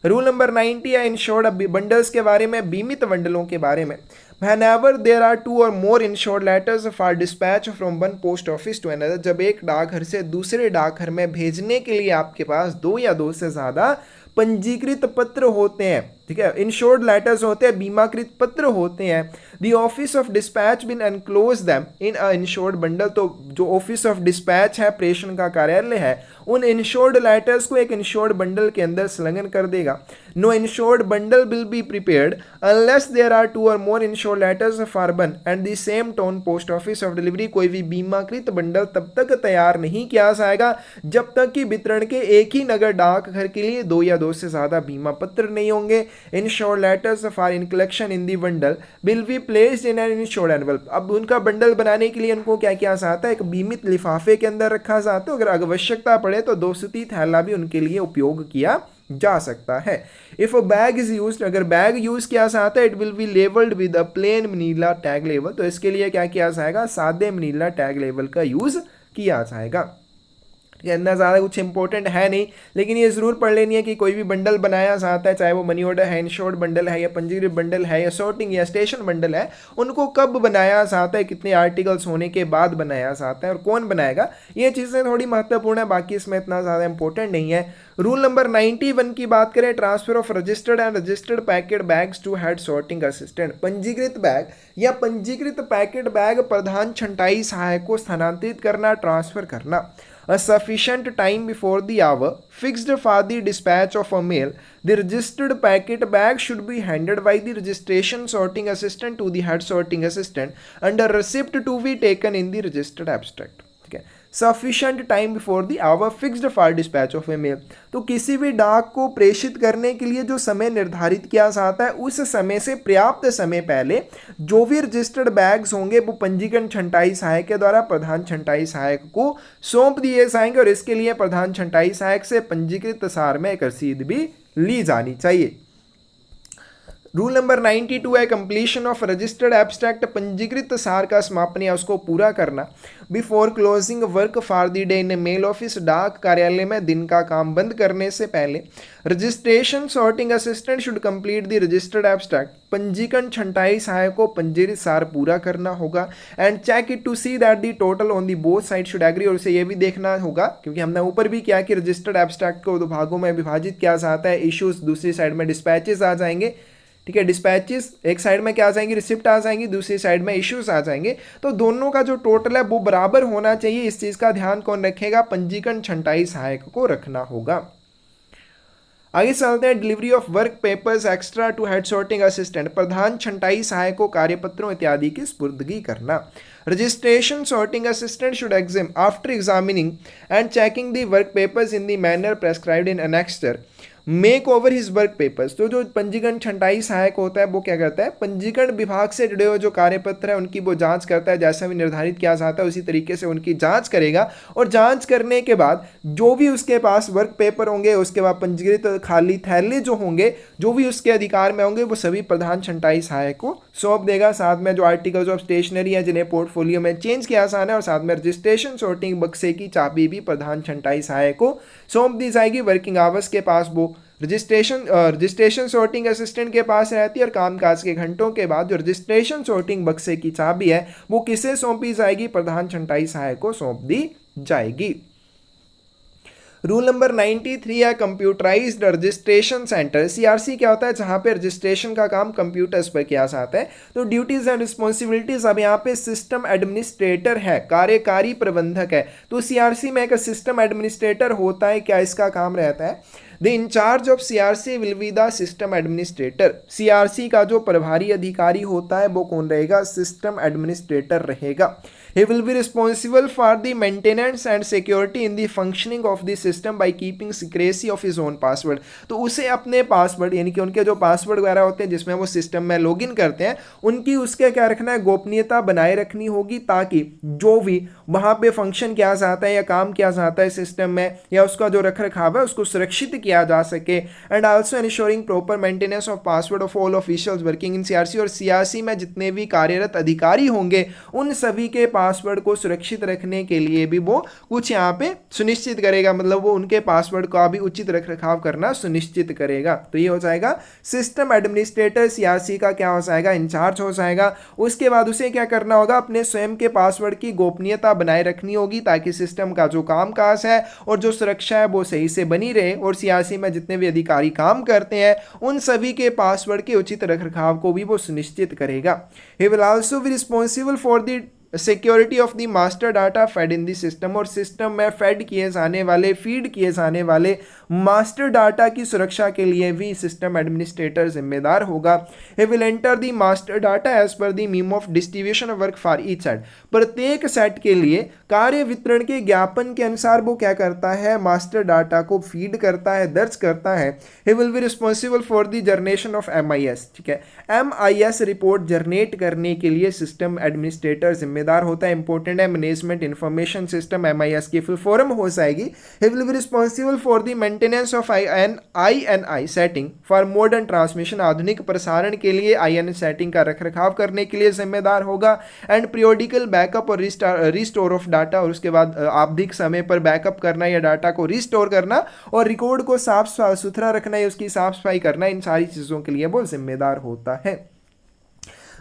रूल नंबर 90 है इंश्योर्ड बंडल्स के बारे में, बीमित बंडलों के बारे में। Whenever there are two or more insured letters for dispatch from one post office to another, जब एक डाकघर से दूसरे डाकघर में भेजने के लिए आपके पास दो या दो से ज़्यादा पंजीकृत पत्र होते हैं, ठीक है, इंश्योर्ड लेटर्स होते हैं, बीमाकृत पत्र होते हैं, the office of dispatch been enclose them in a insured bundle. तो जो ऑफिस ऑफ डिस्पैच है, प्रेषण का कार्यालय है, उन इंश्योर्ड लेटर्स को एक इंश्योर्ड बंडल के अंदर संलग्न कर देगा। No insured bundle will be prepared unless there are two or more insured letters for one and the same town post office of delivery. कोई भी बीमाकृत बंडल तब तक तैयार नहीं किया जाएगा जब तक कि वितरण के एक ही नगर डाकघर के लिए दो या दो से ज्यादा बीमा पत्र नहीं होंगे। Insured letters for in collection in the bundle will be placed in an insured envelope. अब उनका बंडल बनाने के लिए उनको क्या किया जाता है, एक बीमित लिफाफे के अंदर रखा जाता है। अगर आवश्यकता पड़े तो 2 सूती थैला भी उनके लिए उपयोग किया जा सकता है। If a bag is used, अगर बैग यूज किया जाता है, it will be labelled with a plain manila tag label. तो इसके लिए क्या किया जाएगा, सादे मनीला टैग लेबल का यूज किया जाएगा। इतना ज़्यादा कुछ इंपॉर्टेंट है नहीं, लेकिन ये ज़रूर पढ़ लेनी है कि कोई भी बंडल बनाया जाता है, चाहे वो मनी ऑर्डर है, इंश्योर्ड बंडल है, या पंजीकृत बंडल है, या सॉर्टिंग या स्टेशन बंडल है, उनको कब बनाया जाता है, कितने आर्टिकल्स होने के बाद बनाया जाता है और कौन बनाएगा, ये चीज़ें थोड़ी महत्वपूर्ण है, बाकी इसमें इतना ज़्यादा इंपॉर्टेंट नहीं है। रूल नंबर 91 की बात करें, transfer of registered and registered packet bags to head sorting assistant. पंजीकृत बैग या पंजीकृत पैकेट बैग प्रधान छंटाई सहायक को स्थानांतरित करना, ट्रांसफर करना। a sufficient time before the hour fixed for the dispatch of a mail, the registered packet bag should be handed by the registration sorting assistant to the head sorting assistant and a receipt to be taken in the registered abstract. ठीक है, sufficient time before the hour fixed for dispatch of a mail, तो किसी भी डाक को प्रेषित करने के लिए जो समय निर्धारित किया जाता है उस समय से पर्याप्त समय पहले जो भी रजिस्टर्ड बैग्स होंगे वो पंजीकरण छंटाई सहायक के द्वारा प्रधान छंटाई सहायक को सौंप दिए जाएंगे और इसके लिए प्रधान छंटाई सहायक से पंजीकृत सार में एक रसीद भी ली जानी चाहिए। रूल नंबर 92 है कंप्लीशन ऑफ रजिस्टर्ड एब्स्ट्रैक्ट, पंजीकृत सार का समापन या उसको पूरा करना before closing work for the day in mail office, डाक कार्यालय में दिन का काम बंद करने से पहले registration sorting assistant should complete the registered abstract, पंजीकरण छंटाई सहायक को पंजीकृत सार पूरा करना होगा and check it to see that the total on the both side should agree, और उसे ये भी देखना होगा क्योंकि हमने ऊपर भी किया कि रजिस्टर्ड एब्स्ट्रैक्ट को दो भागों में विभाजित किया जाता है, इश्यूज दूसरी साइड में डिस्पैचेस आ जाएंगे। ठीक है, डिस्पैचेस एक साइड में क्या आ जाएंगी, रिसिप्ट आ जाएंगी, दूसरी साइड में इश्यूज आ जाएंगे, तो दोनों का जो टोटल है वो बराबर होना चाहिए। इस चीज़ का ध्यान कौन रखेगा, पंजीकरण छंटाई सहायक को रखना होगा। आगे चलते हैं, delivery of work papers extra to head sorting assistant, प्रधान छंटाई सहायक को कार्यपत्रों इत्यादि की स्पुर्दगी करना। Registration sorting assistant should exam after examining and checking the work papers in the manner prescribed in annexure make over his work papers, तो जो पंजीकरण छंटाई सहायक होता है वो क्या करता है, पंजीकरण विभाग से जुड़े हुए जो कार्यपत्र है उनकी वो जांच करता है, जैसा भी निर्धारित किया जाता है उसी तरीके से उनकी जांच करेगा और जांच करने के बाद जो भी उसके पास वर्क पेपर होंगे, उसके बाद पंजीकृत खाली थैले जो होंगे, जो भी उसके अधिकार में होंगे वो सभी प्रधान छंटाई सहायक को सौंप देगा। साथ में जो आर्टिकल्स ऑफ स्टेशनरी है जिन्हें पोर्टफोलियो में चेंज किया जाना है, और साथ में रजिस्ट्रेशन सॉर्टिंग बक्से की चाबी भी प्रधान छंटाई सहायक को सौंप दी जाएगी। वर्किंग आवर्स के पास वो रजिस्ट्रेशन सॉर्टिंग असिस्टेंट के पास रहती है और कामकाज के घंटों के बाद जो रजिस्ट्रेशन सॉर्टिंग बक्से की चाबी है वो किसे सौंपी जाएगी, प्रधान छंटाई सहायक को सौंप दी जाएगी। रूल नंबर 93 है कंप्यूटराइज्ड रजिस्ट्रेशन सेंटर। सीआरसी क्या होता है, जहां पे रजिस्ट्रेशन का काम कंप्यूटर्स पर किया जाता है। तो ड्यूटीज एंड रिस्पॉन्सिबिलिटीज, अब यहाँ पे सिस्टम एडमिनिस्ट्रेटर है, कार्यकारी प्रबंधक है, तो सीआरसी में एक सिस्टम एडमिनिस्ट्रेटर होता है। क्या इसका काम रहता है, the incharge of CRC will be the system administrator. CRC का जो प्रभारी अधिकारी होता है वो कौन रहेगा, सिस्टम एडमिनिस्ट्रेटर रहेगा। He will be responsible for the maintenance and security in the functioning of the system by keeping secrecy of his own password। तो उसे अपने पासवर्ड यानी कि उनके जो पासवर्ड वगैरह होते हैं जिसमें वो सिस्टम में लॉगिन करते हैं उनकी उसके क्या रखना है, गोपनीयता बनाए रखनी होगी, ताकि जो भी वहाँ पे फंक्शन किया जाता है या काम किया जाता है सिस्टम में या उसका जो रख रखाव है उसको सुरक्षित किया जा सके। And also ensuring proper maintenance of password of all officials working in CRC, और सीआरसी में जितने भी कार्यरत अधिकारी होंगे उन सभी के पासवर्ड को सुरक्षित रखने के लिए भी वो कुछ यहाँ पे सुनिश्चित करेगा, मतलब वो उनके पासवर्ड का भी उचित रखरखाव करना सुनिश्चित करेगा। तो ये हो जाएगा सिस्टम एडमिनिस्ट्रेटर, सीआरसी का क्या हो जाएगा, इंचार्ज हो जाएगा। उसके बाद उसे क्या करना होगा, अपने स्वयं के पासवर्ड की गोपनीयता बनाए रखनी होगी ताकि सिस्टम का जो कामकाज है और जो सुरक्षा है वो सही से बनी रहे, और सीआरसी में जितने भी अधिकारी काम करते हैं उन सभी के पासवर्ड के उचित रखरखाव को भी वो सुनिश्चित करेगा। He will also be responsible for the security of the master data fed in the system, और सिस्टम में फेड किए जाने वाले, फीड किए जाने वाले मास्टर डाटा की सुरक्षा के लिए भी सिस्टम एडमिनिस्ट्रेटर जिम्मेदार होगा। He will enter the master data as per the mean of distribution work for each set, प्रत्येक सेट के लिए कार्य वितरण के ज्ञापन के अनुसार वो क्या करता है, मास्टर डाटा को फीड करता है, दर्ज करता है। He will be responsible for the generation of MIS, ठीक है, MIS रिपोर्ट जनरेट करने के लिए सिस्टम एडमिनिस्ट्रेटर जिम्मेदार होता है। इंपॉर्टेंट है, मैनेजमेंट इंफॉर्मेशन सिस्टम MIS की फुल फॉर्म हो जाएगी। ही will be responsible for the maintenance of INI setting for modern transmission, आधुनिक प्रसारण के लिए INI सेटिंग का रखरखाव करने के लिए जिम्मेदार होगा। एंड पीरियोडिकल बैकअप और रिस्टोर ऑफ डाटा, और उसके बाद आवधिक समय पर बैकअप करना या डाटा को रिस्टोर करना और रिकॉर्ड को साफ सुथरा रखना या उसकी साफ सफाई करना, इन सारी चीज़ों के लिए वो जिम्मेदार होता है।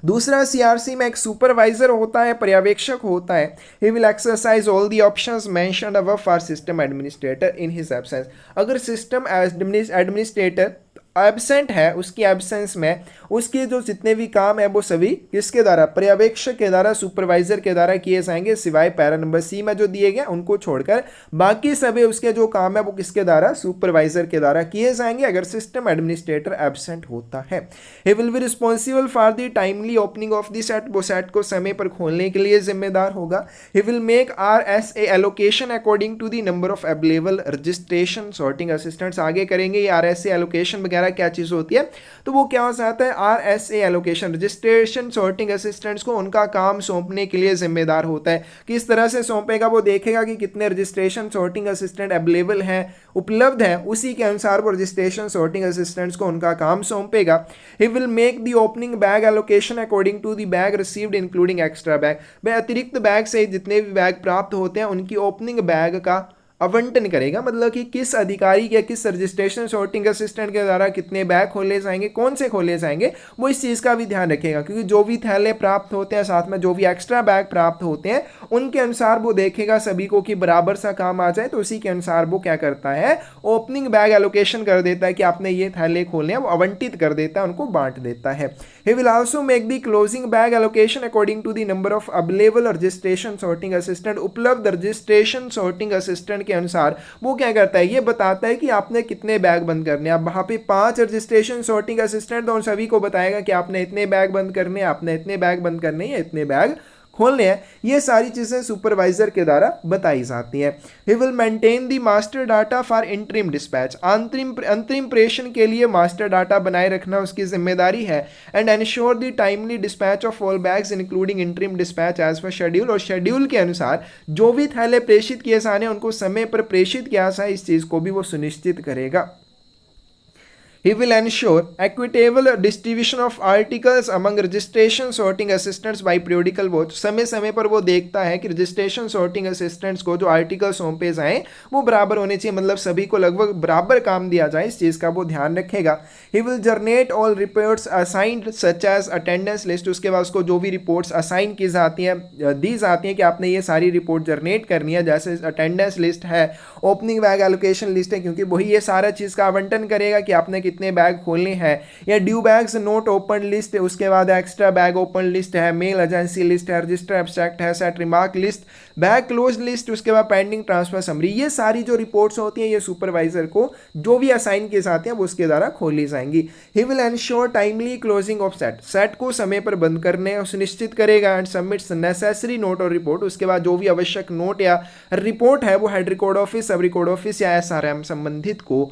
दूसरा, सीआरसी में एक सुपरवाइजर होता है, पर्यवेक्षक होता है। He will exercise all the options mentioned above for system administrator in his absence. अगर सिस्टम एडमिनिस्ट्रेटर एब्सेंट है उसकी एब्सेंस में उसके जो जितने भी काम है वो सभी किसके द्वारा, पर्यवेक्षक के द्वारा, सुपरवाइजर के द्वारा किए जाएंगे, सिवाय पैरा नंबर सी में जो दिए गए उनको छोड़कर बाकी सभी उसके जो काम है वो किसके द्वारा, सुपरवाइजर के द्वारा किए जाएंगे अगर सिस्टम एडमिनिस्ट्रेटर एब्सेंट होता है। He will be responsible for the timely opening of the set, वो सेट को समय पर खोलने के लिए जिम्मेदार होगा। He will make RSA allocation according to the number of available registration sorting assistants. आगे करेंगे ये RSA एलोकेशन वगैरह क्या चीज़ होती है, तो वो क्या हो जाता है, RSA allocation registration sorting assistants को उनका काम सौंपने के लिए जिम्मेदार होता है। किस तरह से सौंपेगा, वो देखेगा कि कितने रजिस्ट्रेशन सॉर्टिंग असिस्टेंट अवेलेबल हैं, उपलब्ध हैं, उसी के अनुसार वो रजिस्ट्रेशन सॉर्टिंग असिस्टेंट्स को उनका काम सौंपेगा। He will make the opening bag allocation according to the bag received including extra bag. वह अतिरिक्त बैग से जितने भी बैग प्राप्त होते हैं उनकी ओपनिंग बैग का आवंटन करेगा, मतलब कि किस अधिकारी या किस रजिस्ट्रेशन सॉर्टिंग असिस्टेंट के द्वारा कितने बैग खोले जाएंगे, कौन से खोले जाएंगे, वो इस चीज़ का भी ध्यान रखेगा। क्योंकि जो भी थैले प्राप्त होते हैं साथ में जो भी एक्स्ट्रा बैग प्राप्त होते हैं उनके अनुसार वो देखेगा सभी को कि बराबर सा काम आ जाए, तो उसी के अनुसार वो क्या करता है, ओपनिंग बैग एलोकेशन कर देता है कि आपने ये थैले खोलने हैं, वो आवंटित कर देता है, उनको बांट देता है। He will also make the closing bag allocation according to the number of available registration sorting assistant. उपलब्ध रजिस्ट्रेशन सॉर्टिंग असिस्टेंट के अनुसार वो क्या करता है, ये बताता है कि आपने कितने बैग बंद करने हैं। अब वहाँ पे 5 रजिस्ट्रेशन सॉर्टिंग असिस्टेंट तो उन सभी को बताएगा कि आपने इतने बैग बंद करने हैं, आपने इतने बैग बंद करने हैं, इतने बैग खोलने हैं। ये सारी चीज़ें सुपरवाइजर के द्वारा बताई जाती हैं। He will maintain the master data for interim dispatch. अंतरिम प्रेषण के लिए मास्टर डाटा बनाए रखना उसकी जिम्मेदारी है। And ensure the timely dispatch of all bags including interim dispatch as per schedule. और शेड्यूल के अनुसार जो भी थैले प्रेषित किए जाने उनको समय पर प्रेषित किया जाए, इस चीज़ को भी वो सुनिश्चित करेगा। He will ensure equitable distribution of articles among registration sorting assistants by periodical watch। समय समय पर वो देखता है कि रजिस्ट्रेशन सॉर्टिंग असिस्टेंट्स को जो आर्टिकल सौंपे जाएं वो बराबर होने चाहिए, मतलब सभी को लगभग बराबर काम दिया जाए, इस चीज़ का वो ध्यान रखेगा। He will generate all reports assigned such as attendance list। उसके बाद उसको जो भी रिपोर्ट्स असाइन की जाती हैं, दी जाती हैं कि आपने ये सारी रिपोर्ट जनरेट करनी है, जैसे अटेंडेंस लिस्ट है, ओपनिंग बैग एलोकेशन लिस्ट है, क्योंकि वही ये सारा चीज़ का आवंटन करेगा कि आपने कितने बैग खोलने हैं, या due bags note open list है, उसके बाद एक्स्ट्रा बैग ओपन लिस्ट है, मेल एजेंसी लिस्ट है, रजिस्टर एब्स्ट्रैक्ट है, set remark list, bag close list, उसके बाद पेंडिंग ट्रांसफर समरी। ये सारी जो रिपोर्ट्स होती हैं ये सुपरवाइजर को जो भी असाइन किए जाते हैं वो उसके द्वारा खोली जाएंगी। He will ensure timely closing of set. Set को समय पर बंद करने और सुनिश्चित करेगा। एंड सबमिट्स नेसेसरी नोट और रिपोर्ट। उसके बाद जो भी आवश्यक नोट या रिपोर्ट है वो हेड रिकॉर्ड ऑफिस, सब रिकॉर्ड ऑफिस या SRM संबंधित को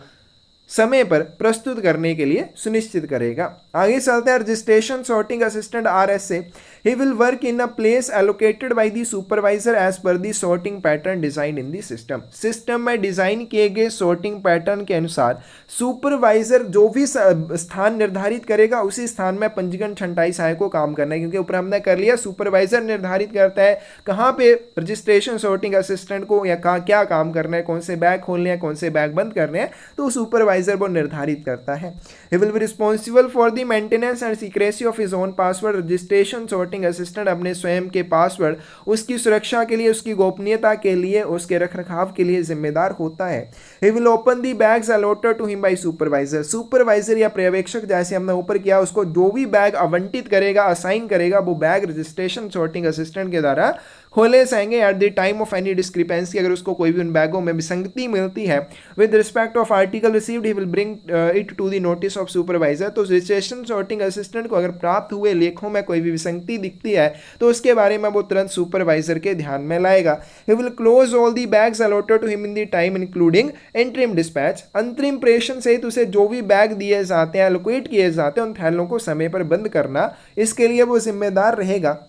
समय पर प्रस्तुत करने के लिए सुनिश्चित करेगा। आगे चलते हैं registration sorting assistant RSA। He will work in a place allocated by the supervisor as per the sorting pattern design in the system. System में डिजाइन किए गए सॉर्टिंग पैटर्न के अनुसार सुपरवाइजर जो भी स्थान निर्धारित करेगा उसी स्थान में पंजीकरण छंटाई सहायक को काम करना है, क्योंकि ऊपर हमने कर लिया सुपरवाइजर निर्धारित करता है कहाँ पे रजिस्ट्रेशन सॉर्टिंग असिस्टेंट को या क्या काम करना है, कौन से बैग खोलने हैं, कौन से बैग बंद करने हैं, तो सुपरवाइजर वो निर्धारित करता है। He will be responsible for the maintenance and secrecy of his own password. Registration sorting assistant अपने स्वयं के पासवर्ड, उसकी सुरक्षा के लिए, उसकी गोपनीयता के लिए, उसके रखरखाव के लिए जिम्मेदार होता है। He will open the bags allotted to him by supervisor. Supervisor या पर्यवेक्षक जैसे हमने ऊपर किया उसको जो भी बैग आवंटित करेगा, असाइन करेगा, वो बैग रजिस्ट्रेशन सॉर्टिंग असिस्टेंट के द्वारा खोले जाएंगे at the time of any discrepancy. अगर उसको कोई भी उन बैगों में विसंगति मिलती है with respect of article received, he will bring it to the notice of supervisor. तो रजिस्ट्रेशन सॉर्टिंग असिस्टेंट को अगर प्राप्त हुए लेखों में कोई भी विसंगति दिखती है तो उसके बारे में वो तुरंत सुपरवाइजर के ध्यान में लाएगा। He will close all the bags allotted to him in the time including interim dispatch. अंतरिम प्रेषण सहित उसे जो भी बैग दिए जाते हैं, एलोकेट किए जाते हैं, उन थैलों को समय पर बंद करना, इसके लिए वो जिम्मेदार रहेगा।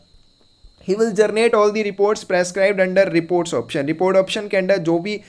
He will generate all the reports prescribed under reports option। Report option के अंदर जो भी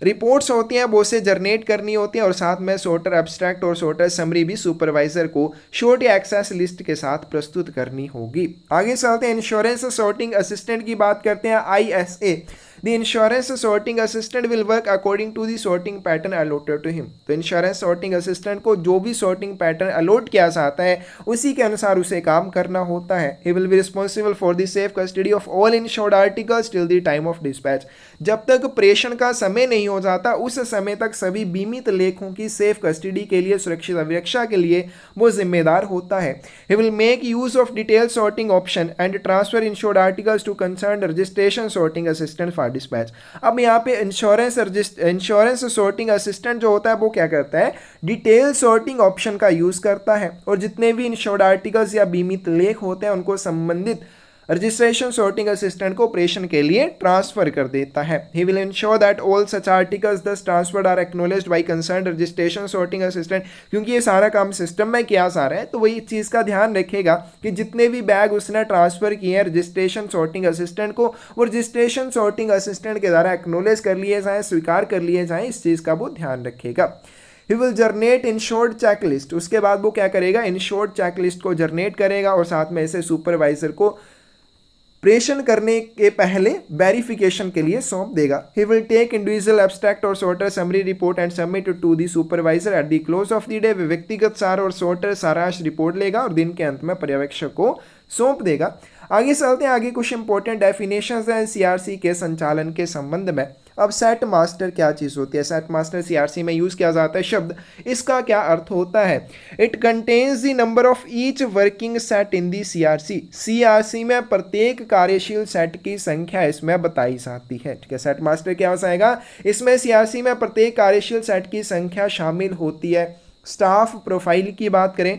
रिपोर्ट्स होती हैं वो उसे जनरेट करनी होती हैं, और साथ में sorter abstract or sorter summary भी सुपरवाइजर को शॉर्ट या एक्सेस लिस्ट के साथ प्रस्तुत करनी होगी। आगे चलते हैं इंश्योरेंस सॉर्टिंग असिस्टेंट की बात करते हैं, ISA। The insurance sorting assistant will work according to the sorting pattern allotted to him. तो इंश्योरेंस सॉर्टिंग असिस्टेंट को जो भी सॉर्टिंग पैटर्न अलॉट किया जाता है उसी के अनुसार उसे काम करना होता है। He will be responsible for the safe custody of all insured articles till the time of dispatch. जब तक प्रेषण का समय नहीं हो जाता उस समय तक सभी बीमित लेखों की सेफ कस्टडी के लिए, सुरक्षित अभिरक्षा के लिए वो जिम्मेदार होता है। He will make use of detail sorting option and transfer insured articles to concern registration sorting assistant for dispatch. अब यहाँ पे इंश्योरेंस सॉर्टिंग असिस्टेंट जो होता है वो क्या करता है, डिटेल सॉर्टिंग ऑप्शन का यूज करता है और जितने भी इंश्योर्ड आर्टिकल्स या बीमित लेख होते हैं उनको संबंधित रजिस्ट्रेशन सॉर्टिंग असिस्टेंट को ऑपरेशन के लिए ट्रांसफर कर देता है। He will ensure that all such articles thus transferred are acknowledged by concerned registration sorting assistant. क्योंकि ये सारा काम सिस्टम में किया जा रहा है तो वही चीज़ का ध्यान रखेगा कि जितने भी बैग उसने ट्रांसफर किए हैं रजिस्ट्रेशन सॉर्टिंग असिस्टेंट को, वो रजिस्ट्रेशन सॉर्टिंग असिस्टेंट के द्वारा एक्नॉलेज कर लिए जाएँ, स्वीकार कर लिए जाएँ, इस चीज़ का वो ध्यान रखेगा। He will generate insured checklist. उसके बाद वो क्या करेगा, इंश्योर्ड चेकलिस्ट को जनरेट करेगा और साथ में इसे सुपरवाइजर को प्रेषण करने के पहले वेरिफिकेशन के लिए सौंप देगा। He will take individual abstract or sorter summary report and submit to the supervisor at the close of the day. व्यक्तिगत सार और सॉर्टर सारांश रिपोर्ट लेगा और दिन के अंत में पर्यवेक्षक को सौंप देगा। आगे चलते हैं, आगे कुछ इंपॉर्टेंट डेफिनेशंस हैं सीआरसी के संचालन के संबंध में। अब सेट मास्टर क्या चीज़ होती है, सेट मास्टर सीआरसी में यूज़ किया जाता है शब्द, इसका क्या अर्थ होता है। It contains the number of each working set in the CRC. CRC में प्रत्येक कार्यशील सेट की संख्या इसमें बताई जाती है। ठीक है, सेट मास्टर क्या हो जाएगा, इसमें सीआरसी में प्रत्येक कार्यशील सेट की संख्या शामिल होती है। स्टाफ प्रोफाइल की बात करें,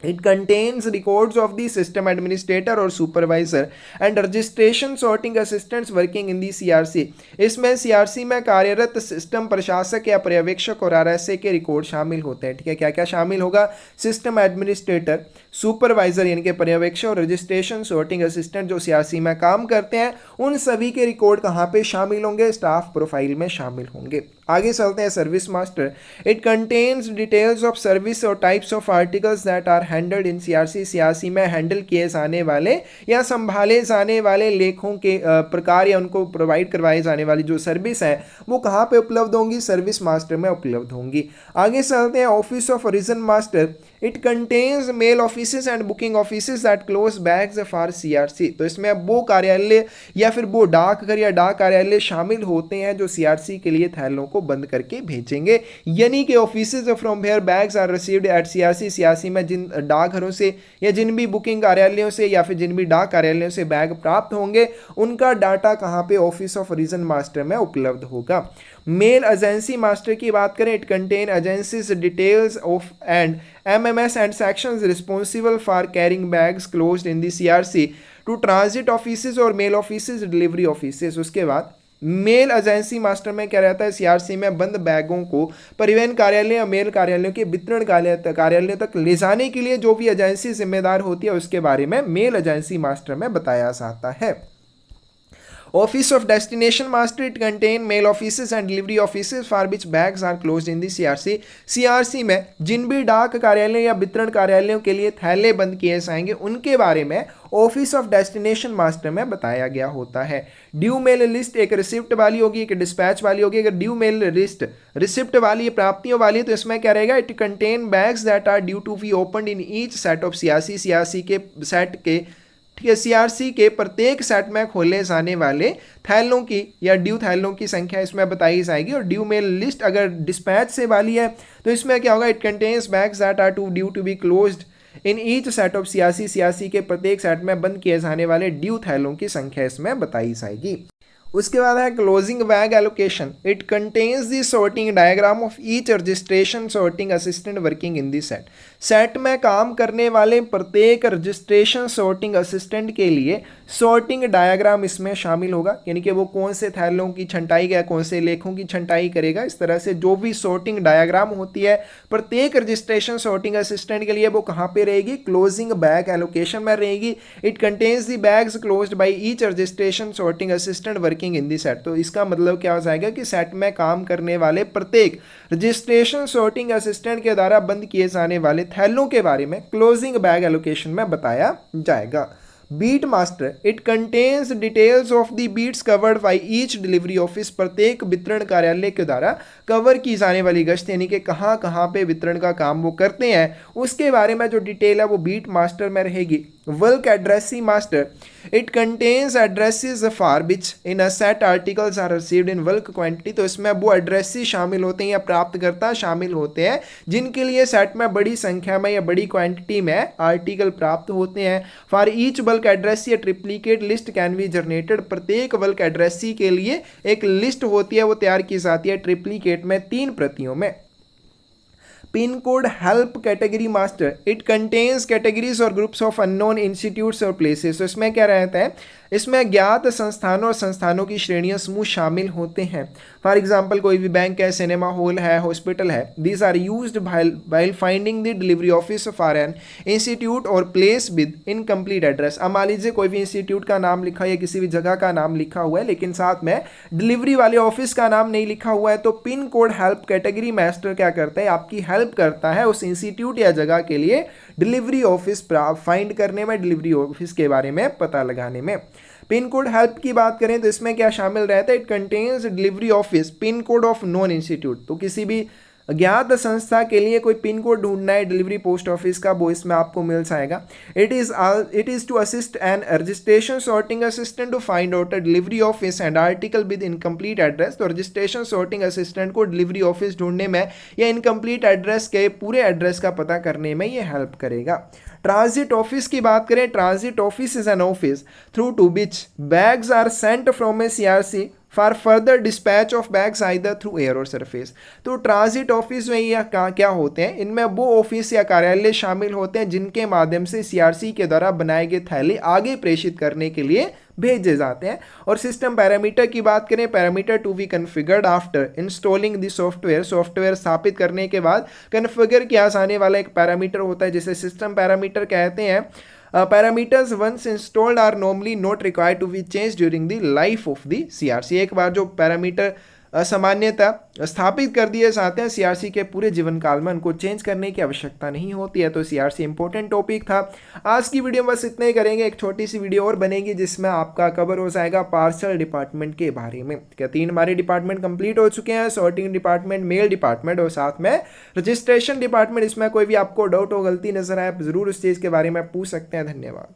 it contains records of the system administrator or supervisor and registration sorting assistants working in the CRC। इसमें CRC में कार्यरत सिस्टम प्रशासक या पर्यवेक्षक और RSA के रिकॉर्ड शामिल होते हैं। ठीक है, क्या क्या शामिल होगा, सिस्टम एडमिनिस्ट्रेटर, सुपरवाइजर यानी कि पर्यवेक्षक और रजिस्ट्रेशन सॉर्टिंग असिस्टेंट जो सीआरसी में काम करते हैं, उन सभी के रिकॉर्ड कहाँ पे शामिल होंगे, स्टाफ प्रोफाइल में शामिल होंगे। आगे चलते हैं, service master. It contains details of service और types of articles that are handled in CRC. CRC में हैंडल किए जाने वाले या संभाले जाने वाले लेखों के प्रकार या उनको प्रोवाइड करवाए जाने वाली जो सर्विस है वो कहाँ पे उपलब्ध होंगी, सर्विस मास्टर में उपलब्ध होंगी। आगे चलते हैं, office of origin master. It contains mail offices and booking offices that close bags for CRC. तो इसमें वो कार्यालय या फिर वो डाकघर या डाक कार्यालय शामिल होते हैं जो सीआरसी के लिए थैलों को बंद करके भेजेंगे। यानी कि offices from where bags are received at CRC. CRC में जिन डाकघरों से या जिन भी बुकिंग कार्यालयों से या फिर जिन भी डाक कार्यालयों से बैग प्राप्त होंगे उनका डाटा कहाँ पे, ऑफिस ऑफ ओरिजिन मास्टर में उपलब्ध होगा। मेल एजेंसी मास्टर की बात करें, it contain agencies details of and MMS and sections responsible for carrying bags closed in the CRC to transit offices और mail offices, delivery offices। उसके बाद mail agency master में क्या रहता है, सीआरसी में बंद बैगों को परिवहन कार्यालय या मेल कार्यालयों के वितरण कार्यालय तक ले जाने के लिए जो भी एजेंसी जिम्मेदार होती है उसके बारे में मेल एजेंसी मास्टर में बताया जाता है। Office of Destination Master, it contain mail offices and delivery offices for which bags are closed in the CRC। CRC में जिन भी डाक कार्यालय या वितरण कार्यालयों के लिए थैले बंद किए जाएंगे उनके बारे में ऑफिस ऑफ डेस्टिनेशन मास्टर में बताया गया होता है। ड्यू मेल लिस्ट एक रिसिप्ट वाली होगी, एक डिस्पैच वाली होगी। अगर ड्यू मेल लिस्ट रिसिप्ट वाली प्राप्तियों वाली तो इसमें क्या रहेगा, it contain bags that are due to be opened in each set of CRC. CRC के सेट के, ठीक है, सीआरसी के प्रत्येक सेट में खोले जाने वाले थैलों की या ड्यू थैलों की संख्या इसमें बताई जाएगी। और ड्यू मेल लिस्ट अगर डिस्पैच से वाली है तो इसमें क्या होगा, it contains bags that are to due to be closed in each set of CRC. CRC के प्रत्येक सेट में बंद किए जाने वाले ड्यू थैलों की संख्या इसमें बताई जाएगी। उसके बाद है closing bag allocation. It contains the sorting diagram of each registration sorting assistant working in the set. Set में काम करने वाले प्रत्येक रजिस्ट्रेशन सॉर्टिंग असिस्टेंट के लिए सॉर्टिंग डायग्राम इसमें शामिल होगा, यानी कि वो कौन से थैलों की छंटाई या कौन से लेखों की छंटाई करेगा। इस तरह से जो भी सॉर्टिंग डायग्राम होती है प्रत्येक रजिस्ट्रेशन सॉर्टिंग असिस्टेंट के लिए वो कहाँ पे रहेगी, क्लोजिंग बैग एलोकेशन में रहेगी। It contains the bags closed by each registration sorting assistant working in the set. तो इसका मतलब क्या हो जाएगा कि सेट में काम करने वाले प्रत्येक रजिस्ट्रेशन सॉर्टिंग असिस्टेंट के द्वारा बंद किए जाने वाले थैलों के बारे में क्लोजिंग बैग एलोकेशन में बताया जाएगा। Beat master, it contains details of the beats covered by each delivery office. प्रत्येक वितरण कार्यालय के द्वारा कवर की जाने वाली गश्त यानी कि कहाँ कहाँ पे वितरण का काम वो करते हैं, उसके बारे में जो डिटेल है वो बीट मास्टर में रहेगी। Bulk addressee master, it contains addresses for which in a set articles are received in bulk quantity. तो इसमें वो एड्रेसी शामिल होते हैं या प्राप्तकर्ता शामिल होते हैं जिनके लिए सेट में बड़ी संख्या में या बड़ी क्वांटिटी में आर्टिकल प्राप्त होते हैं। फॉर ईच बल्क एड्रेसी या triplicate list can be generated, प्रत्येक बल्क एड्रेसी के लिए एक लिस्ट होती है वो तैयार की जाती है ट्रिप्लीकेट में 3 प्रतियों में। Pin code help category master, it contains categories और ग्रुप्स ऑफ अननोन इंस्टीट्यूट्स और प्लेसेस। तो इसमें क्या रहता है, इसमें ज्ञात संस्थानों और संस्थानों की श्रेणियां समूह शामिल होते हैं। फॉर एग्जांपल कोई भी बैंक है, सिनेमा हॉल है, हॉस्पिटल है। These are used while finding the delivery office for an institute or place with incomplete address. अब मान लीजिए कोई भी इंस्टीट्यूट का नाम लिखा है या किसी भी जगह का नाम लिखा हुआ है लेकिन साथ में डिलीवरी वाले ऑफिस का नाम नहीं लिखा हुआ है, तो pin code help category master क्या करता है, आपकी हेल्प करता है उस इंस्टीट्यूट या जगह के लिए डिलीवरी ऑफिस फाइंड करने में, डिलीवरी ऑफिस के बारे में पता लगाने में। पिन कोड हेल्प की बात करें तो इसमें क्या शामिल रहता है, it contains delivery office pin code of non institute. तो किसी भी ज्ञात संस्था के लिए कोई पिन कोड ढूंढना है डिलीवरी पोस्ट ऑफिस का, वो इसमें आपको मिल जाएगा। It is to assist an registration sorting assistant to find out a delivery office and article with incomplete address. तो रजिस्ट्रेशन सॉर्टिंग असिस्टेंट को डिलीवरी ऑफिस ढूंढने में या इनकम्प्लीट एड्रेस के पूरे एड्रेस का पता करने में ये हेल्प करेगा। ट्रांजिट ऑफिस की बात करें, transit office is an office through to which bags are sent from a CRC for further dispatch of bags either through air or surface. तो ट्रांजिट ऑफिस में यह क्या होते हैं, इनमें वो ऑफिस या कार्यालय शामिल होते हैं जिनके माध्यम से सीआरसी के द्वारा बनाए गए थैले आगे प्रेषित करने के लिए भेजे जाते हैं। और सिस्टम पैरामीटर की बात करें, parameter to be configured after installing the software, software स्थापित करने के बाद कन्फिगर किया जाने वाला एक पैरामीटर होता है जिसे सिस्टम पैरामीटर कहते हैं। Parameters once installed are normally not required to be change during the life of the CRC. एक बार जो पैरामीटर सामान्यतः स्थापित कर दिए जाते हैं सीआरसी के पूरे जीवन काल में उनको चेंज करने की आवश्यकता नहीं होती है। तो सीआरसी इंपॉर्टेंट टॉपिक था। आज की वीडियो में बस इतना ही करेंगे, एक छोटी सी वीडियो और बनेगी जिसमें आपका कवर हो जाएगा पार्सल डिपार्टमेंट के बारे में। क्या 3 हमारे डिपार्टमेंट कंप्लीट हो चुके हैं, सॉर्टिंग डिपार्टमेंट, मेल डिपार्टमेंट और साथ में रजिस्ट्रेशन डिपार्टमेंट। इसमें कोई भी आपको डाउट हो, गलती नजर आए, आप जरूर उस चीज़ के बारे में पूछ सकते हैं। धन्यवाद।